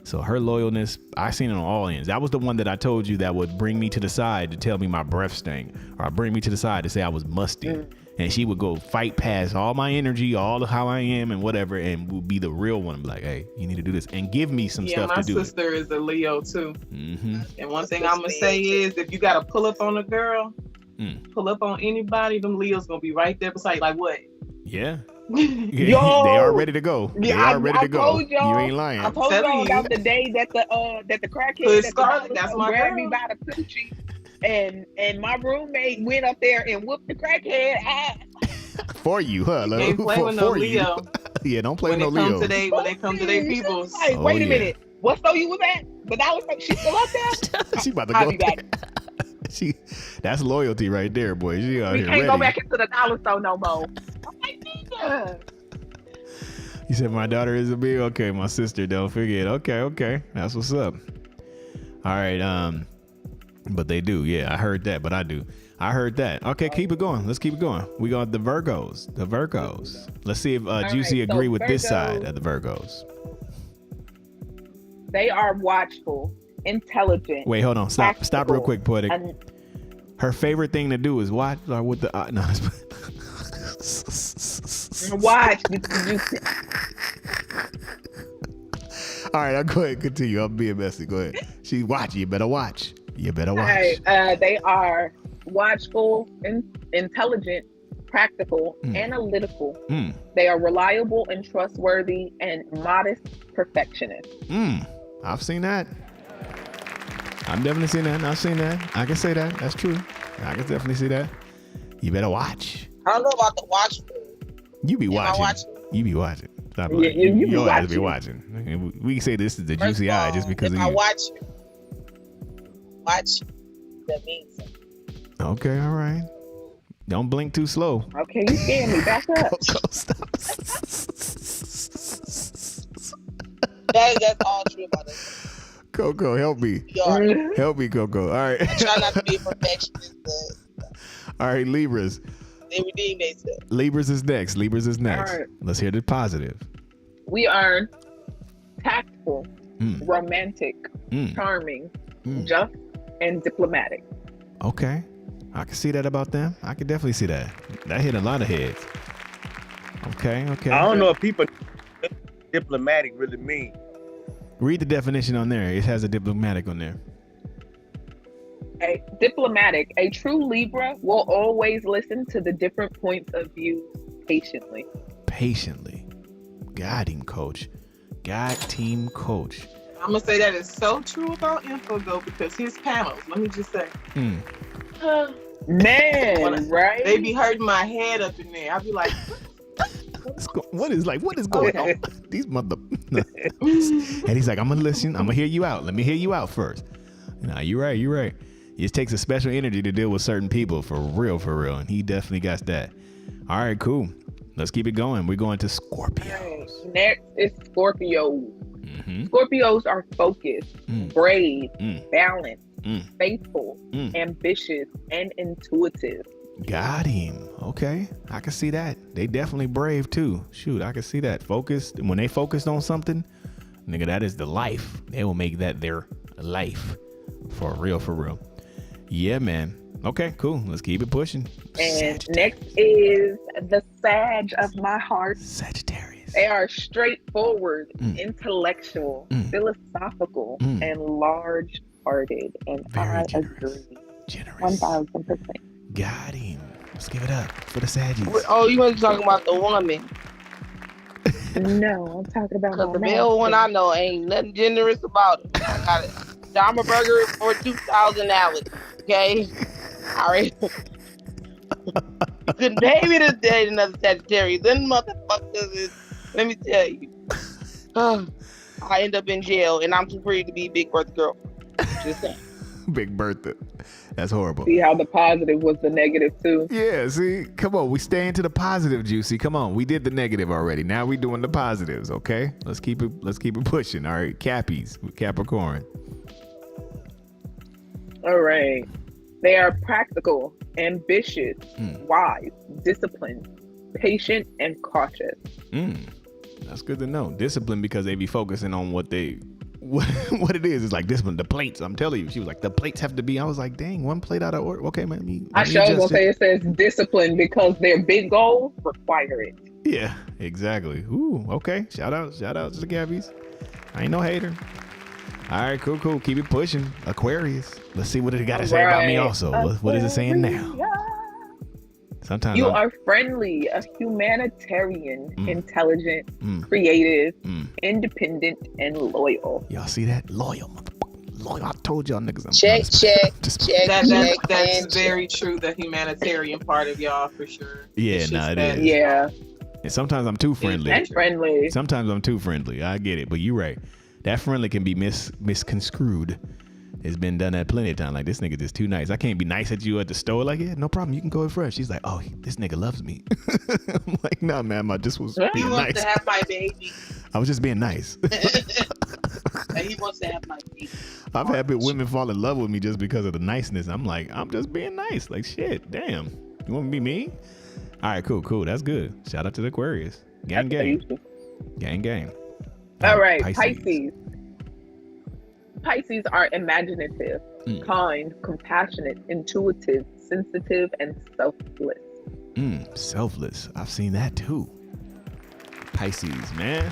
So her loyalness, I seen it on all ends. That was the one that I told you that would bring me to the side to tell me my breath stank, or bring me to the side to say I was musty. And she would go fight past all my energy, all of how I am and whatever, and would be the real one. Be like, hey, you need to do this, and give me some stuff to do.
My sister is a Leo too. And one thing I'm gonna say is, if you gotta pull up on a girl, pull up on anybody, them Leos gonna be right there beside you, like what?
Yeah.
Yo,
they are ready to go. They are ready to go.
Told y'all,
You ain't lying.
I told y'all about the day that the crackhead
Scarlett, that's my
grabbed
girl.
me by the coochie, and my roommate went up there and whooped the crackhead ass.
For you, huh?
You can't play with no Leo.
Yeah, don't play
When
with no
they come
Leo.
today, when they come to their peoples.
Like, wait a minute, what store you was at? But I was like, she still up there?
She about to
I'll
go.
be back.
That's loyalty right there, boy. She out
We
here
can't
ready.
go back into the dollar store no more. I'm like, nigga.
You said my daughter is a big. Okay, my sister. Don't forget. Okay. That's what's up. All right. But they do. Yeah, I heard that. But I do. I heard that. Okay, keep it going. Let's keep it going. We got the Virgos. The Virgos. Let's see if Juicy
right, so
agree with this
Virgos-
side of the Virgos.
They are watchful, intelligent.
Wait, hold on. Stop real
practical,
quick, Poetic.
and
Her favorite thing to do is watch or with the no.
watch.
All right, I'll go ahead and continue. I'm being messy. Go ahead. She's watching. You better watch. You better watch.
They are watchful, intelligent, practical, analytical. They are reliable and trustworthy and modest perfectionists.
I've seen that. I've definitely seen that. I've seen that. I can say that. That's true. I can definitely see that. You better watch.
I don't know about the watch.
You be
Am I
watching.
watching?
You be watching. Stop
Yeah,
lying.
you be
Your ass be
watching.
watching. We can say this is the
First
juicy
of
eye
all,
just because
if
of
I
you.
watch, that means something.
Okay, all right. Don't blink too slow.
Okay, you scared me. Back up.
Coco, stop.
That's all true about it.
Coco, help me.
Y'all,
Help me, Coco. All right.
I try not to be a perfectionist, but
All right, Libras.
they redeem themselves.
Libras is next. Libras is next.
All right.
Let's hear the positive.
We are tactful, romantic, charming, just, and diplomatic.
Okay. I can see that about them. I can definitely see that. That hit a lot of heads. Okay.
I don't know if people diplomatic really mean.
Read the definition on there. It has a diplomatic on there.
Diplomatic. A true Libra will always listen to the different points of view patiently.
Patiently. Got him, coach. Got team coach.
I'm gonna say that is so true about InfoGo because his panels, let me just say,
Man, right?
they be hurting my head up in there. I'll be like,
What is going on? These mother. And he's like, I'm gonna listen. I'm gonna hear you out. Let me hear you out first. Nah, you're right. It takes a special energy to deal with certain people for real. And he definitely got that. All right, cool. Let's keep it going. We're going to Scorpios.
Next is Scorpio.
Mm-hmm.
Scorpios are focused, brave, balanced,
Mm.
faithful, ambitious, and intuitive.
Got him. Okay. I can see that. They definitely brave too. Shoot, I can see that. Focused. When they focused on something, nigga, that is the life. They will make that their life. For real. Yeah, man. Okay, cool. Let's keep it pushing.
And next is the Sag of my heart.
Sagittarius.
They are straightforward, intellectual, philosophical, and large-hearted. And
Very
I
generous.
agree.
Generous.
1000%.
Got him. Let's give it up for the Saggies.
Oh, you want to talk about the woman?
No, I'm talking about
Because the
my
male one
master.
I know ain't nothing generous about it. I got it. Dharma Burger for $2,000. Okay? All right. You couldn't pay me to date another Sagittarius. Then motherfuckers is, let me tell you. I end up in jail and I'm too free to be Big Bertha girl. Just saying.
Big Bertha. That's horrible.
See how the positive was the negative too.
Yeah, see? Come on. We stay into the positive, Juicy. Come on. We did the negative already. Now we doing the positives, okay? Let's keep it pushing. All right. Cappies with Capricorn.
All right. They are practical, ambitious, wise, disciplined, patient, and cautious.
That's good to know. Discipline because they be focusing on what it is. It's like discipline. The plates. I'm telling you. She was like, the plates have to be. I was like, dang, one plate out of order. Okay, man.
I sure gonna say it says discipline because their big goals require it.
Yeah, exactly. Ooh, okay. Shout out to the Gabbies. I ain't no hater. All right, cool. Keep it pushing. Aquarius. Let's see what it got to say about me also. What is it saying now? Sometimes
you are friendly, a humanitarian, intelligent, creative, independent, and loyal.
Y'all see that? Loyal. I told y'all niggas.
That's very true. The humanitarian part of y'all for sure.
Yeah, it is.
Yeah.
And sometimes I'm too friendly.
And friendly.
Sometimes I'm too friendly. I get it, but you're right. That friendly can be misconstrued. It's been done that plenty of times. Like, this nigga just too nice. I can't be nice at you at the store. Like, yeah, no problem. You can go in fresh. She's like, oh, this nigga loves me. I'm like, nah, man. I just was being
he
nice.
wants to have my baby.
I was just being nice.
And he wants to have my baby.
I've had women fall in love with me just because of the niceness. I'm like, I'm just being nice. Like, shit, damn. You want me to be mean? All right, cool. That's good. Shout out to the Aquarius. Gang. Gang.
All right, Pisces. Pisces are imaginative, kind, compassionate, intuitive, sensitive, and selfless.
Selfless. I've seen that too. Pisces, man.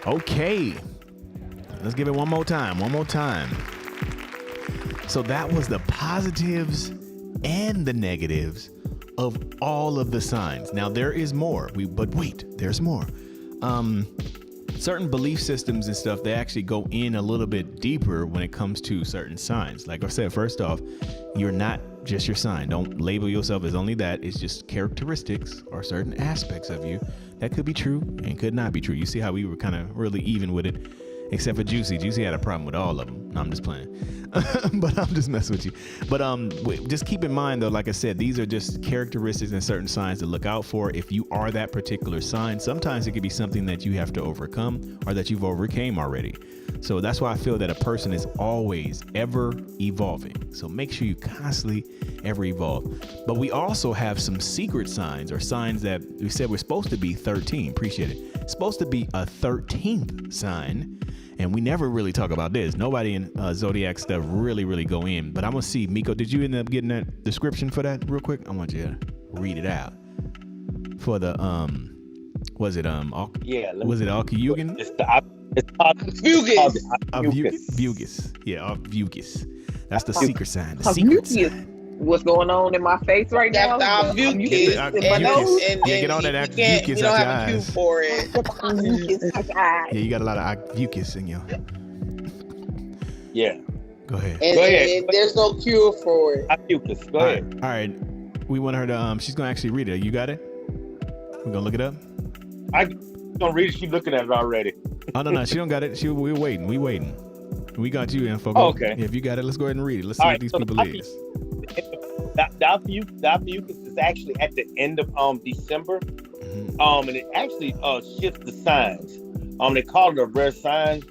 Okay. Let's give it one more time. So that was the positives and the negatives of all of the signs. Now there is more. But wait, there's more. Certain belief systems and stuff, they actually go in a little bit deeper when it comes to certain signs. Like I said, first off, you're not just your sign. Don't label yourself as only that. It's just characteristics or certain aspects of you that could be true and could not be true. You see how we were kind of really even with it, except for Juicy. Juicy had a problem with all of them. No, I'm just playing. But I'm just messing with you. But just keep in mind, though, like I said, these are just characteristics and certain signs to look out for. If you are that particular sign, sometimes it could be something that you have to overcome or that you've overcame already. So that's why I feel that a person is always ever evolving. So make sure you constantly ever evolve. But we also have some secret signs, or signs that we said we're supposed to be 13. Appreciate it. It's supposed to be a 13th sign. And we never really talk about this. Nobody in Zodiac stuff really go in. But I'm going to see, Miko, did you end up getting that description for that real quick? I want you to read it out. For the, was it Alkyugan?
It's
Vugus. Yeah, Vugus. That's the secret sign. The secret sign.
What's going on in my face right now?
That's the Vugus.
Yeah, get on that Vugus out your eyes.
For it.
Yeah, you got a lot of Vugus in you.
Yeah.
Go ahead.
And there's no cure for it.
Vugus. Go ahead.
All right. We want her to. She's gonna actually read it. You got it? We're gonna look it up.
I'm gonna read it. She's looking at it already.
Oh no, she don't got it. We're waiting. We got you, info.
Oh, okay.
Yeah, if you got it, let's go ahead and read it. Let's see what these people is.
Vugus is actually at the end of December, and it actually shifts the signs. They call it a rare sign,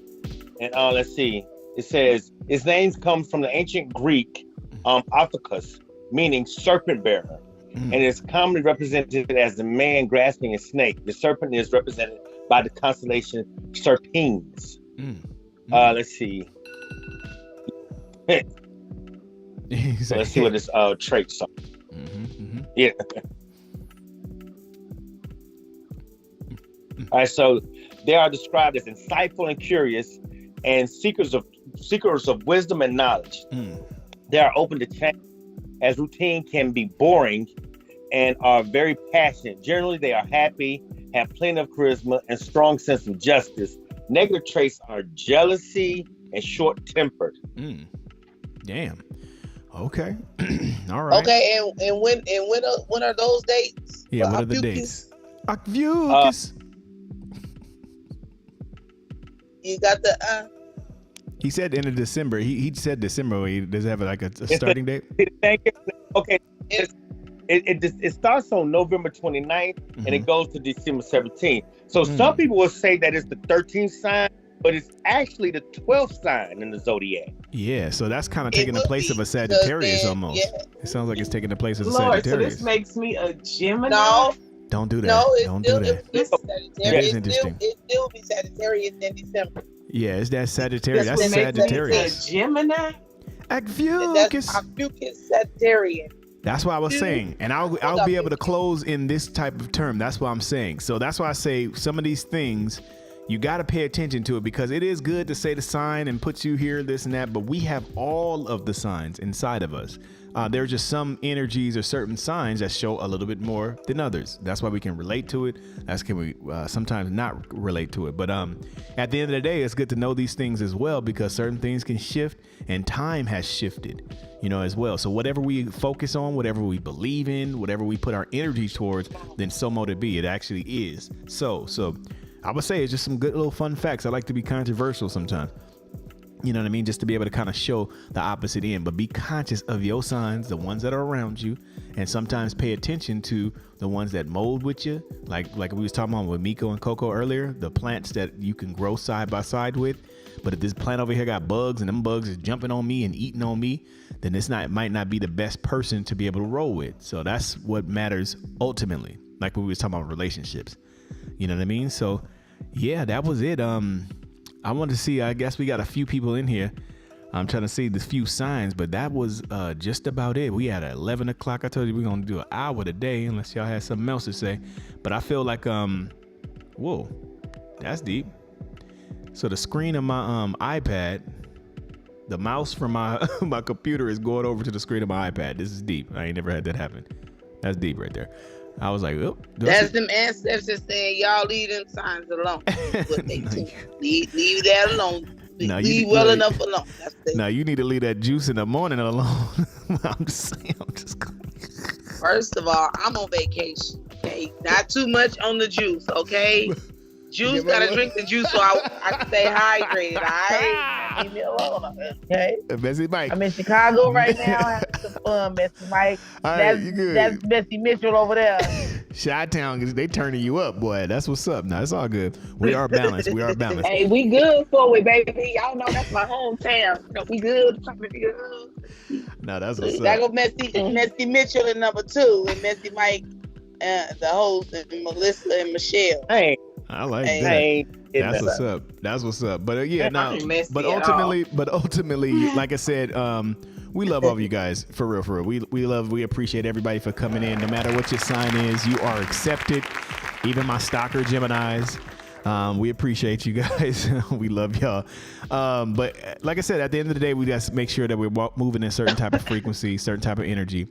and let's see. It says its name comes from the ancient Greek Ophiuchus, meaning serpent bearer, and it's commonly represented as the man grasping a snake. The serpent is represented by the constellation Serpens. Let's see. So let's see what this traits are. Yeah. All right, so they are described as insightful and curious, and seekers of wisdom and knowledge. They are open to change, as routine can be boring, and are very passionate. Generally, they are happy, have plenty of charisma, and strong sense of justice. Negative traits are jealousy and short-tempered.
Damn. Okay. All right.
Okay, and when are those dates?
Yeah, what are the dates? Vugus.
You got the
He said end of December. He said December. Does it have like a starting date?
Okay. It starts on November 29th and it goes to December 17th. So some people will say that it's the 13th sign, but it's actually the 12th sign in the zodiac.
Yeah, so that's kind of taking the place of a Sagittarius almost. Yeah. It sounds like it's taking the place of a
Lord,
Sagittarius.
So this makes me a Gemini?
No.
Don't do that.
No,
Don't do that.
That is interesting. It still be Sagittarius in December.
Yeah, it's that Sagittarius. That's
Sagittarius. A Gemini?
Vugus.
Sagittarian.
That's what I was saying. And I'll be able to close in this type of term. That's what I'm saying. So that's why I say some of these things you got to pay attention to it, because it is good to say the sign and put you here, this and that, but we have all of the signs inside of us. There are just some energies or certain signs that show a little bit more than others. That's why we can relate to it. That's can we sometimes not relate to it. But at the end of the day, it's good to know these things as well, because certain things can shift, and time has shifted, as well. So whatever we focus on, whatever we believe in, whatever we put our energies towards, then so mote it be. It actually is. So I would say it's just some good little fun facts. I like to be controversial sometimes. You know what I mean? Just to be able to kind of show the opposite end, but be conscious of your signs, the ones that are around you, and sometimes pay attention to the ones that mold with you. Like we was talking about with Miko and Coco earlier, the plants that you can grow side by side with. But if this plant over here got bugs and them bugs is jumping on me and eating on me, then might not be the best person to be able to roll with. So that's what matters ultimately. Like when we was talking about relationships, you know what I mean? So yeah, that was it. I wanted to see, I guess we got a few people in here. I'm trying to see the few signs, but that was just about it. We had 11 o'clock. I told you we're going to do an hour today, unless y'all had something else to say. But I feel like, whoa, that's deep. So the screen of my iPad, the mouse from my my computer is going over to the screen of my iPad. This is deep. I ain't never had that happen. That's deep right there. I was like, oh.
That's them ancestors saying, y'all leave them signs alone. What they do. Leave that alone. Leave well enough alone.
Now you need to leave that juice in the morning alone. I'm just saying.
First of all, I'm on vacation. Okay, not too much on the juice. Okay, juice gotta drink the juice so I stay hydrated. All right, leave me alone. Okay.
Bessie Mike.
I'm in Chicago right now. Having some fun, Bessie Mike. That's Bessie Mitchell over there.
Chi-Town, they turning you up, boy. That's what's up. Now it's all good. We are balanced.
Hey, we good for it, baby. Y'all know that's my hometown. We good.
No, that's what's up.
That go Messi Mitchell in number 2, and Messi Mike, the host, and Melissa and Michelle.
Hey,
I like that. That's what's up. That's what's up. But but ultimately, like I said, we love all of you guys, for real. We appreciate everybody for coming in. No matter what your sign is, you are accepted. Even my stalker Geminis. We appreciate you guys. We love y'all. But like I said, at the end of the day, we just make sure that we're moving in a certain type of frequency, certain type of energy.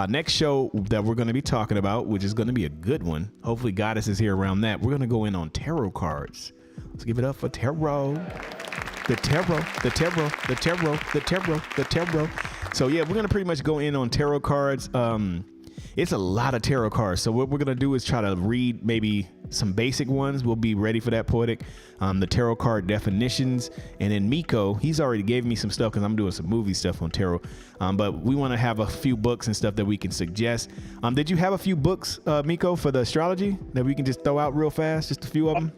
Next show that we're going to be talking about, which is going to be a good one. Hopefully Goddess is here around that. We're going to go in on tarot cards. Let's give it up for tarot. The tarot. So yeah, we're going to pretty much go in on tarot cards. It's a lot of tarot cards. So what we're going to do is try to read maybe some basic ones. We'll be ready for that, Poetic. The tarot card definitions. And then Miko, he's already gave me some stuff because I'm doing some movie stuff on tarot. But we want to have a few books and stuff that we can suggest. Did you have a few books, Miko, for the astrology that we can just throw out real fast? Just a few of them?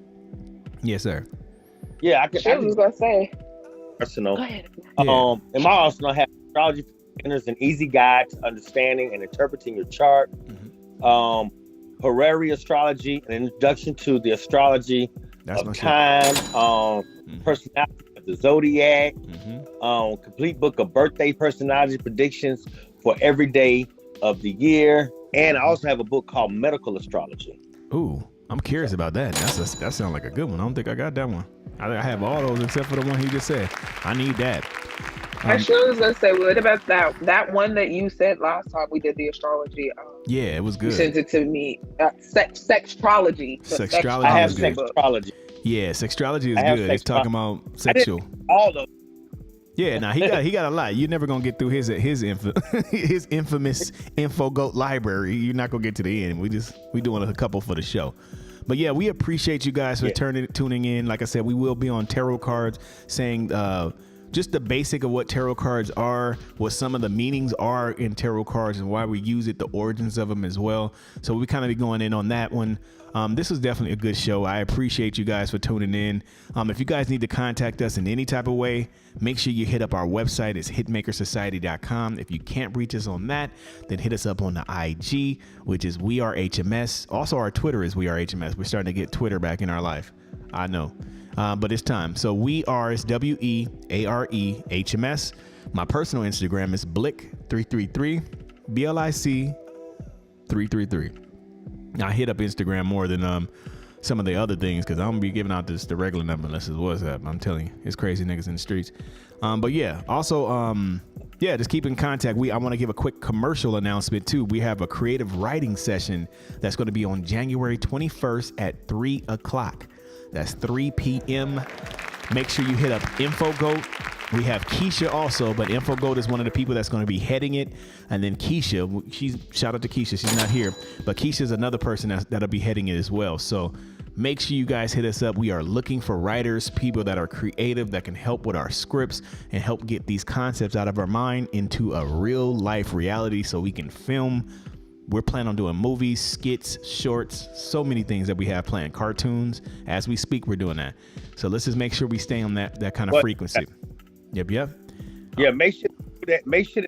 Yes, sir.
Yeah, I was going to say. Personal. Go ahead. In my arsenal, I have astrology beginners, an easy guide to understanding and interpreting your chart. Horary astrology, an introduction to the astrology of time, personality of the zodiac, complete book of birthday personality predictions for every day of the year. And I also have a book called Medical Astrology.
Ooh, I'm curious about that. That sounds like a good one. I don't think I got that one. I have all those except for the one he just said. I need that.
I sure was gonna say, what about that one that you said last time we did the astrology?
Yeah, it was good.
You sent it to me. Sextrology.
Sextrology.
I have sextrology.
Yeah, sextrology is good. It's talking about sexual.
All those.
Yeah, now he got a lot. You're never gonna get through his infamous info goat library. You're not gonna get to the end. We doing a couple for the show. But yeah, we appreciate you guys for tuning in. Like I said, we will be on tarot cards, saying just the basic of what tarot cards are, what some of the meanings are in tarot cards and why we use it, the origins of them as well. So we kind of be going in on that one. This was definitely a good show. I appreciate you guys for tuning in. If you guys need to contact us in any type of way, make sure you hit up our website. It's hitmakersociety.com. If you can't reach us on that, then hit us up on the IG, which is We Are HMS. Also, our Twitter is We Are HMS. We're starting to get Twitter back in our life. I know. But it's time. So We Are is WEARE HMS. My personal Instagram is Blick333, BLIC 333. I hit up Instagram more than some of the other things, because I'm gonna be giving out the regular number unless it's WhatsApp. I'm telling you, it's crazy niggas in the streets. But yeah, also just keep in contact. I want to give a quick commercial announcement too. We have a creative writing session that's going to be on January 21st at 3 o'clock. That's 3 p.m. Make sure you hit up InfoGoat. We have Keisha also, but InfoGoat is one of the people that's going to be heading it. And then Keisha, shout out to Keisha. She's not here, but Keisha is another person that'll be heading it as well. So make sure you guys hit us up. We are looking for writers, people that are creative, that can help with our scripts and help get these concepts out of our mind into a real life reality so we can film. We're planning on doing movies, skits, shorts, so many things that we have planned. Cartoons. As we speak, we're doing that. So let's just make sure we stay on that kind of frequency. Yep.
Yeah, make sure they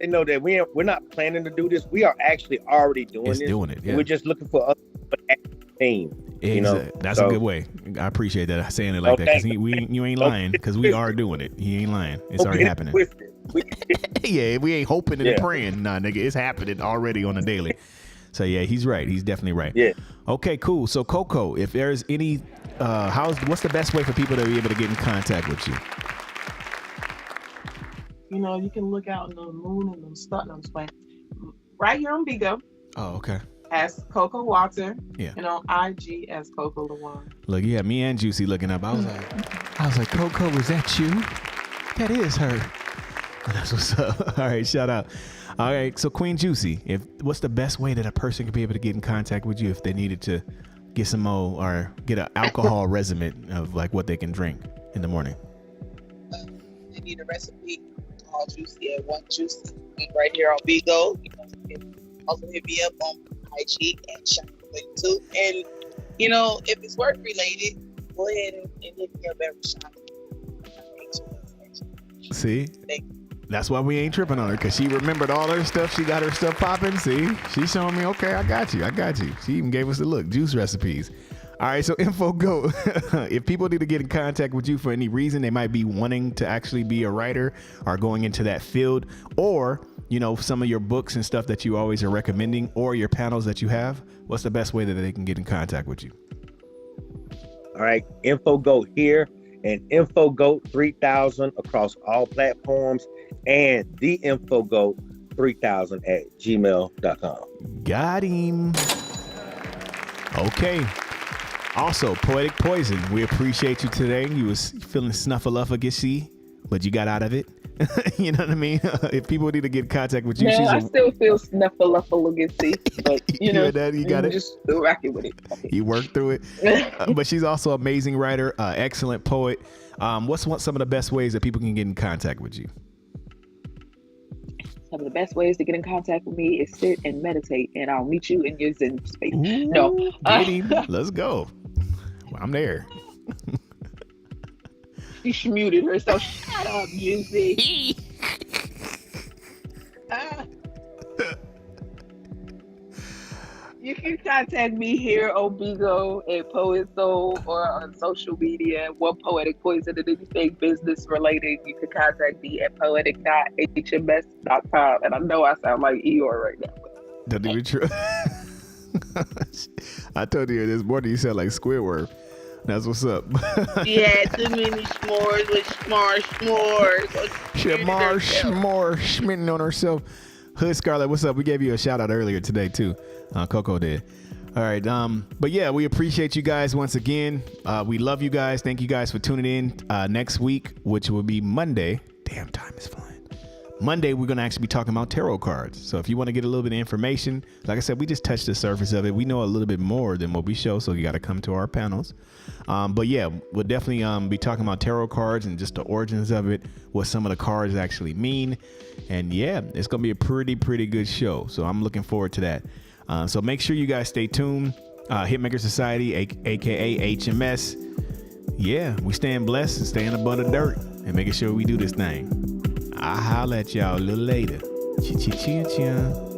know that we're not planning to do this. We are actually already doing this.
Doing it. Yeah.
We're just looking for other team.
Exactly. You know? That's a good way. I appreciate that saying it like that, because you ain't lying, because we are doing it. He ain't lying. It's already happening. Yeah, we ain't hoping and praying. Nah, nigga, it's happening already on the daily. So yeah, he's right. He's definitely right.
Yeah.
Okay, cool. So Coco, if there's any, what's the best way for people to be able to get in contact with you?
You know, you can look out in the moon and the stars. No, I'm just playing. Right here on Bigo.
Oh, okay.
As Coco Walter.
Yeah.
And on IG as Coco LaJuan.
Look, yeah, me and Juicy looking up. I was like, Coco, is that you? That is her. That's what's up. All right, shout out. All right, so Queen Juicy, what's the best way that a person could be able to get in contact with you if they needed to get some more or get an alcohol regimen of like what they can drink in the morning?
They need a recipe. Call Juicy at One Juicy. Right here on Bigo. You can also hit me up on IG and Shop too. And if it's work related, go ahead and hit me up every shop.
See? That's why we ain't tripping on her, because she remembered all her stuff. She got her stuff popping. See? She's showing me, okay, I got you. She even gave us the look. Juice recipes. All right, so InfoGoat. If people need to get in contact with you for any reason, they might be wanting to actually be a writer or going into that field, or, some of your books and stuff that you always are recommending, or your panels that you have, what's the best way that they can get in contact with you?
All right, InfoGoat here and InfoGoat 3000 across all platforms, and the InfoGoat 3000 at gmail.com.
Got him. Okay. Also, Poetic Poison, we appreciate you today. You was feeling snuffleupagus-y, but you got out of it. You know what I mean? If people need to get in contact with you,
I still feel snuffleupagus-y, but you
got it.
Just still rocking with it.
You worked through it. But she's also an amazing writer, excellent poet. What's some of the best ways that people can get in contact with you?
Some of the best ways to get in contact with me is sit and meditate, and I'll meet you in your Zen space.
Ooh,
no,
get him. Let's go. I'm there.
She muted herself. Shut up, Juicy. You can contact me here on Bigo at Poet Soul, or on social media, One Poetic Poison, and anything business related. You can contact me at poetic.hms.com. And I know I sound like Eeyore right now.
That's even true. I told you this morning you sound like Squidward. That's what's up.
Yeah, too many s'mores with s'mores.
S'more schmitting on herself. Hood Scarlet, what's up? We gave you a shout out earlier today too. Coco did. All right. But yeah, we appreciate you guys once again. We love you guys. Thank you guys for tuning in. Next week, which will be Monday. Damn, time is flying. Monday, we're going to actually be talking about tarot cards. So if you want to get a little bit of information, like I said, we just touched the surface of it. We know a little bit more than what we show, so you got to come to our panels. But yeah, we'll definitely be talking about tarot cards and just the origins of it, what some of the cards actually mean. And yeah, it's going to be a pretty good show. So I'm looking forward to that. So make sure you guys stay tuned. Hitmaker Society, aka HMS. Yeah, we staying blessed and staying above the dirt and making sure we do this thing. I'll holler at y'all a little later. Cha-cha-cha-cha.